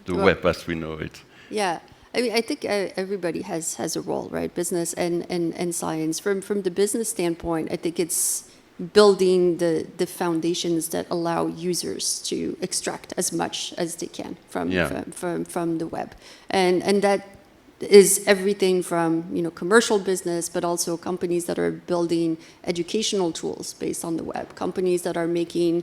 web as we know it? Yeah, I mean, I think everybody has a role, right? Business and science. From the business standpoint, I think it's building the foundations that allow users to extract as much as they can from the web, and that is everything from commercial business, but also companies that are building educational tools based on the web, companies that are making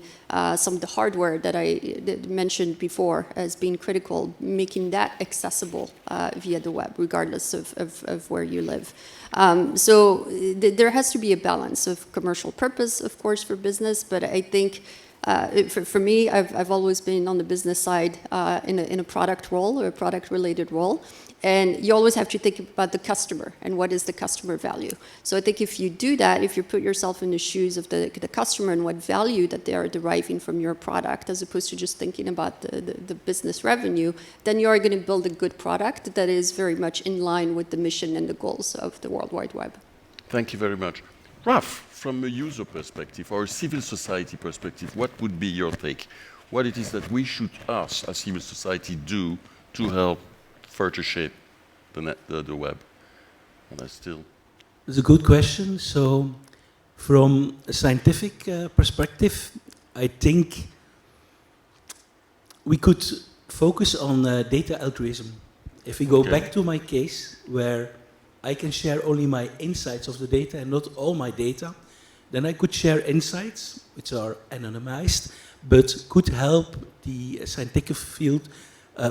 some of the hardware that I mentioned before as being critical, making that accessible via the web, regardless of where you live. So there has to be a balance of commercial purpose, of course, for business, but I think for me, I've always been on the business side in a product role or a product-related role. And you always have to think about the customer and what is the customer value. So I think if you do that, if you put yourself in the shoes of the customer and what value that they are deriving from your product, as opposed to just thinking about the business revenue, then you are going to build a good product that is very much in line with the mission and the goals of the World Wide Web. Thank you very much. Raf, from a user perspective or a civil society perspective, what would be your take? What it is that we should, us as civil society, do to help further shape the web? And It's a good question. So, from a scientific perspective, I think we could focus on data altruism. If we go back to my case, where I can share only my insights of the data and not all my data, then I could share insights, which are anonymized, but could help the scientific field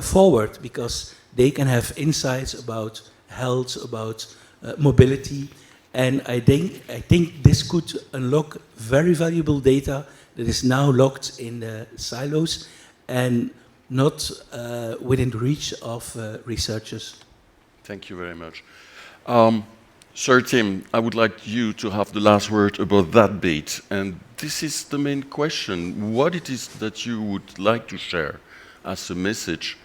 forward, because they can have insights about health, about mobility, and I think this could unlock very valuable data that is now locked in the silos and not within the reach of researchers. Thank you very much. Sir Tim, I would like you to have the last word about that bit. And this is the main question. What it is that you would like to share as a message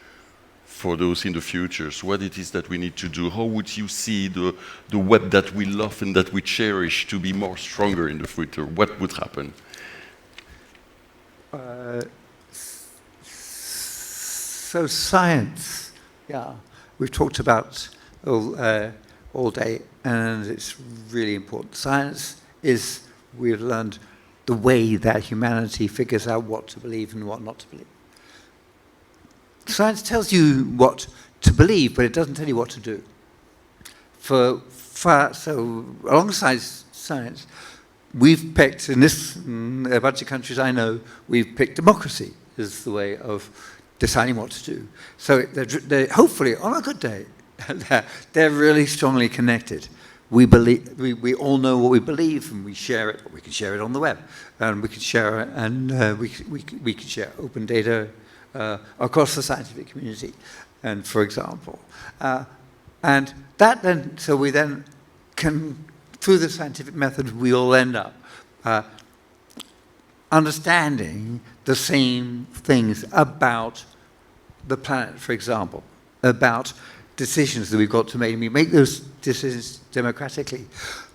for those in the future? So what it is that we need to do? How would you see the web that we love and that we cherish to be more stronger in the future? What would happen? So science, yeah, we've talked about all day, and it's really important. Science is, we've learned, the way that humanity figures out what to believe and what not to believe. Science tells you what to believe, but it doesn't tell you what to do. So alongside science, we've picked, in a bunch of countries I know, we've picked democracy as the way of deciding what to do. So they're hopefully, on a good day, they're really strongly connected. We all know what we believe, and we share it. We can share it on the web, and we can share it, and we can share open data across the scientific community. And for example, and that then, so we then can, through the scientific method, we all end up understanding the same things about the planet, for example, about decisions that we've got to make, and we make those decisions democratically.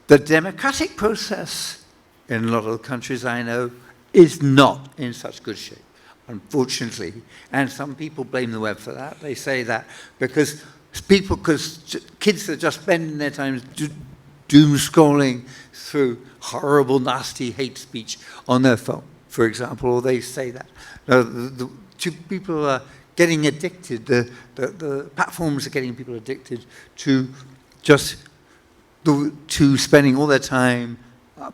The democratic process in a lot of the countries I know is not in such good shape, unfortunately, and some people blame the web for that. They say that because kids are just spending their time doom scrolling through horrible, nasty hate speech on their phone, for example, or they say that. People are getting addicted, the platforms are getting people addicted to to spending all their time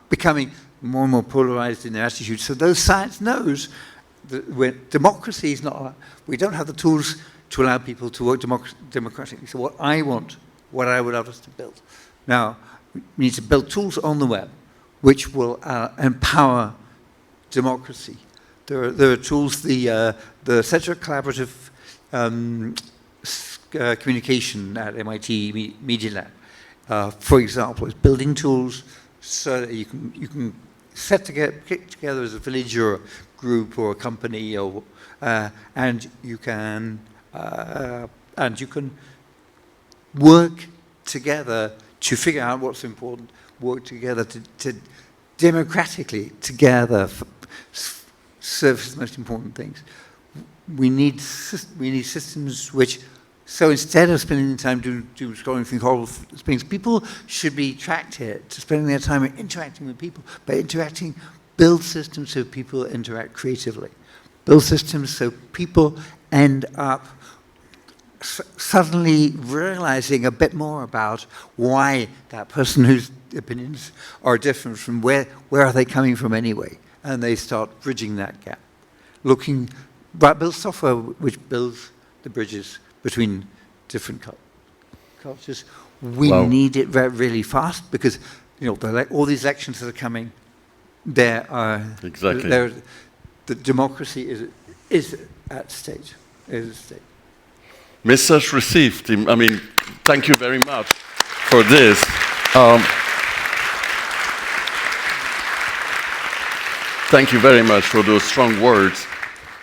becoming more and more polarized in their attitudes. So those science knows that democracy is not, we don't have the tools to allow people to work democratically. So what I would love us to build. Now, we need to build tools on the web which will empower democracy. There are tools, the Center of Collaborative Communication at MIT Media Lab, for example, is building tools so that you can get together as a village or a group or a company, or and you can work together to figure out what's important, work together to democratically together serve the most important things. We need systems which, so instead of spending time doing scrolling through horrible things, people should be attracted to spending their time interacting with people. By interacting, build systems so people interact creatively. Build systems so people end up suddenly realizing a bit more about why that person whose opinions are different from where are they coming from anyway, and they start bridging that gap. Build software which builds the bridges between different cultures. We need it really fast because all these elections that are coming, the democracy is at stake. Message received. I mean, thank you very much for this. Thank you very much for those strong words,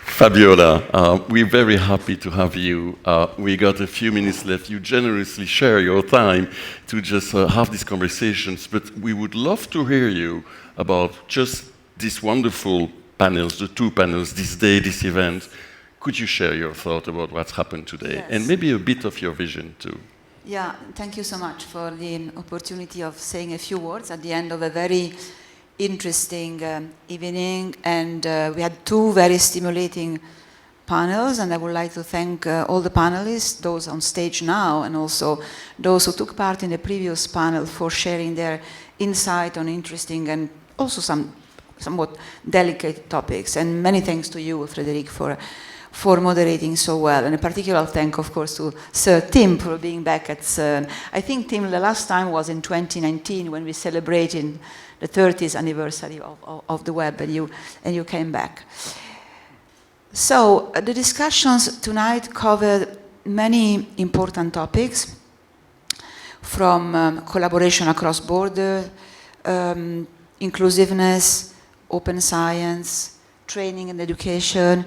Fabiola. We're very happy to have you. We got a few minutes left. You generously share your time to just have these conversations, but we would love to hear you about just these wonderful panels, the two panels, this day, this event. Could you share your thought about what's happened today? Yes. And maybe a bit of your vision too. Yeah, thank you so much for the opportunity of saying a few words at the end of a very interesting evening, and we had two very stimulating panels, and I would like to thank all the panelists, those on stage now, and also those who took part in the previous panel for sharing their insight on interesting and also somewhat delicate topics. And many thanks to you, Frédéric, for moderating so well. And a particular thank, of course, to Sir Tim for being back at CERN. I think, Tim, the last time was in 2019 when we celebrated the 30th anniversary of the web, and you came back. So the discussions tonight covered many important topics, from collaboration across borders, inclusiveness, open science, training and education,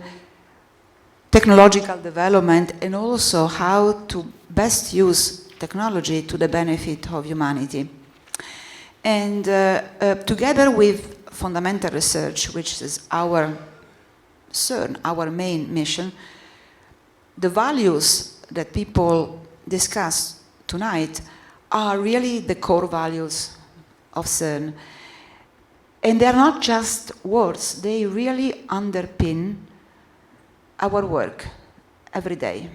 technological development, and also how to best use technology to the benefit of humanity. And together with fundamental research, which is our CERN, our main mission, the values that people discuss tonight are really the core values of CERN. And they're not just words, they really underpin our work every day.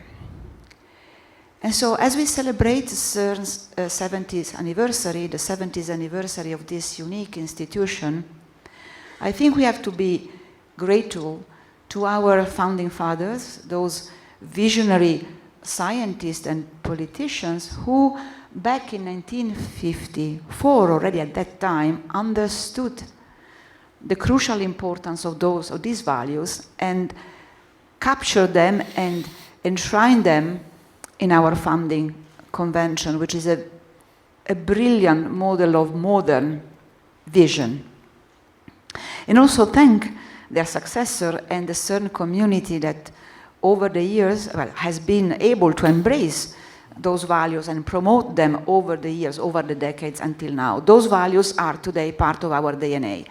And so as we celebrate CERN's 70th anniversary, the 70th anniversary of this unique institution, I think we have to be grateful to our founding fathers, those visionary scientists and politicians who, back in 1954, already at that time, understood the crucial importance of these values and captured them and enshrined them in our founding convention, which is a brilliant model of modern vision. And also thank their successor and the CERN community that over the years has been able to embrace those values and promote them over the years, over the decades until now. Those values are today part of our DNA.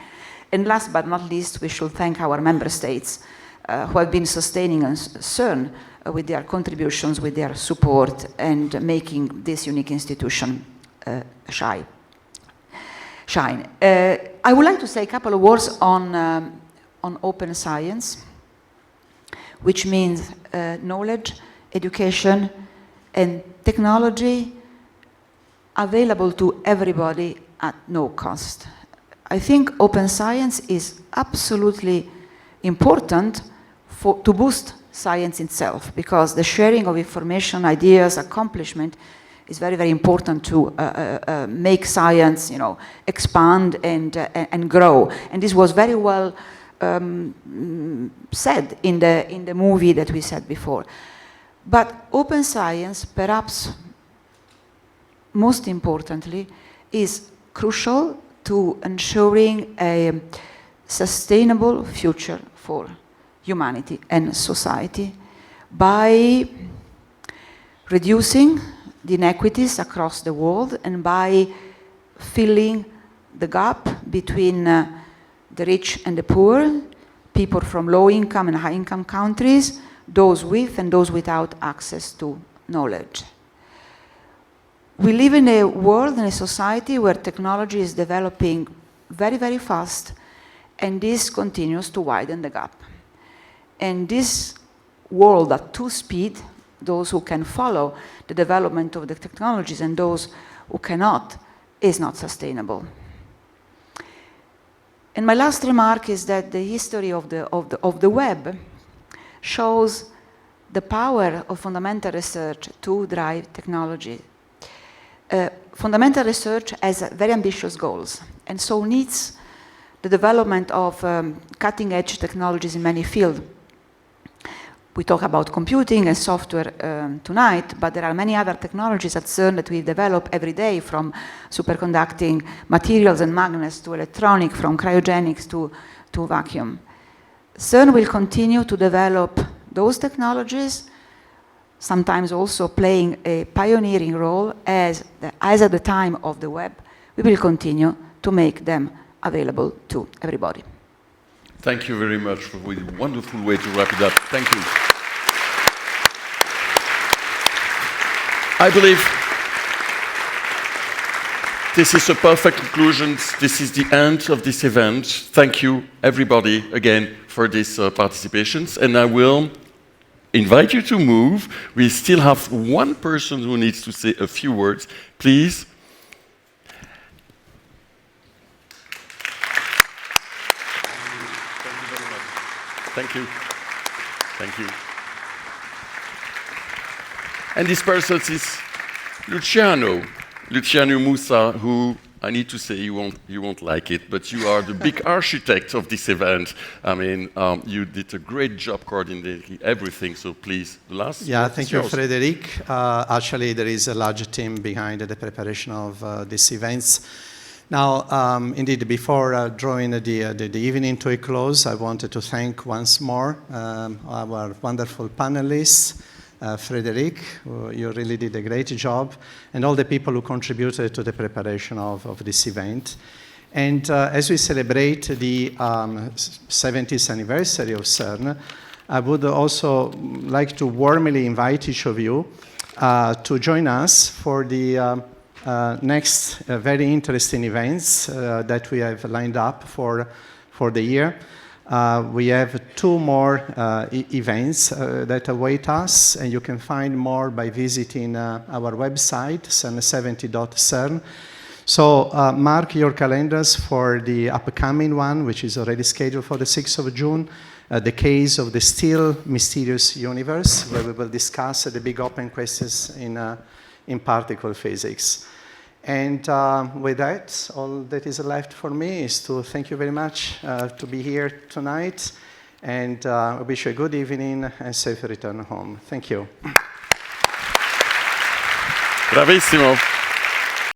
And last but not least, we should thank our member states who have been sustaining CERN with their contributions, with their support, and making this unique institution shine. I would like to say a couple of words on open science, which means knowledge, education, and technology available to everybody at no cost. I think open science is absolutely important to boost science itself, because the sharing of information, ideas, accomplishment is very, very important to make science, expand and grow. And this was very well said in the movie that we said before. But open science, perhaps most importantly, is crucial to ensuring a sustainable future for humanity and society by reducing the inequities across the world and by filling the gap between the rich and the poor, people from low-income and high-income countries, those with and those without access to knowledge. We live in a world, in a society where technology is developing very, very fast, and this continues to widen the gap. And this world at two speed, those who can follow the development of the technologies and those who cannot, is not sustainable. And my last remark is that the history of the web shows the power of fundamental research to drive technology. Fundamental research has very ambitious goals, and so needs the development of cutting-edge technologies in many fields. We talk about computing and software tonight, but there are many other technologies at CERN that we develop every day, from superconducting materials and magnets to electronic, from cryogenics to vacuum. CERN will continue to develop those technologies, sometimes also playing a pioneering role as at the time of the web. We will continue to make them available to everybody. Thank you very much for a wonderful way to wrap it up. Thank you. I believe this is a perfect conclusion. This is the end of this event. Thank you, everybody, again, for these participations. And I will invite you to move. We still have one person who needs to say a few words. Please. Thank you. Thank you. And this person is Luciano Musa, who I need to say you won't like it, but you are the big architect of this event. I mean, you did a great job coordinating everything. So please, the last. Yeah, thank you, Frédéric. Actually, there is a large team behind the preparation of these events. Now, indeed, before drawing the evening to a close, I wanted to thank once more our wonderful panelists, Frédéric, you really did a great job, and all the people who contributed to the preparation of this event. And as we celebrate the 70th anniversary of CERN, I would also like to warmly invite each of you to join us for the next very interesting events that we have lined up for the year. We have 2 more events that await us, and you can find more by visiting our website, cern70.cern. So mark your calendars for the upcoming one, which is already scheduled for the 6th of June, the case of the still mysterious universe, where we will discuss the big open questions in particle physics. And with that, all that is left for me is to thank you very much to be here tonight, and I wish you a good evening and safe return home. Thank you. Bravissimo.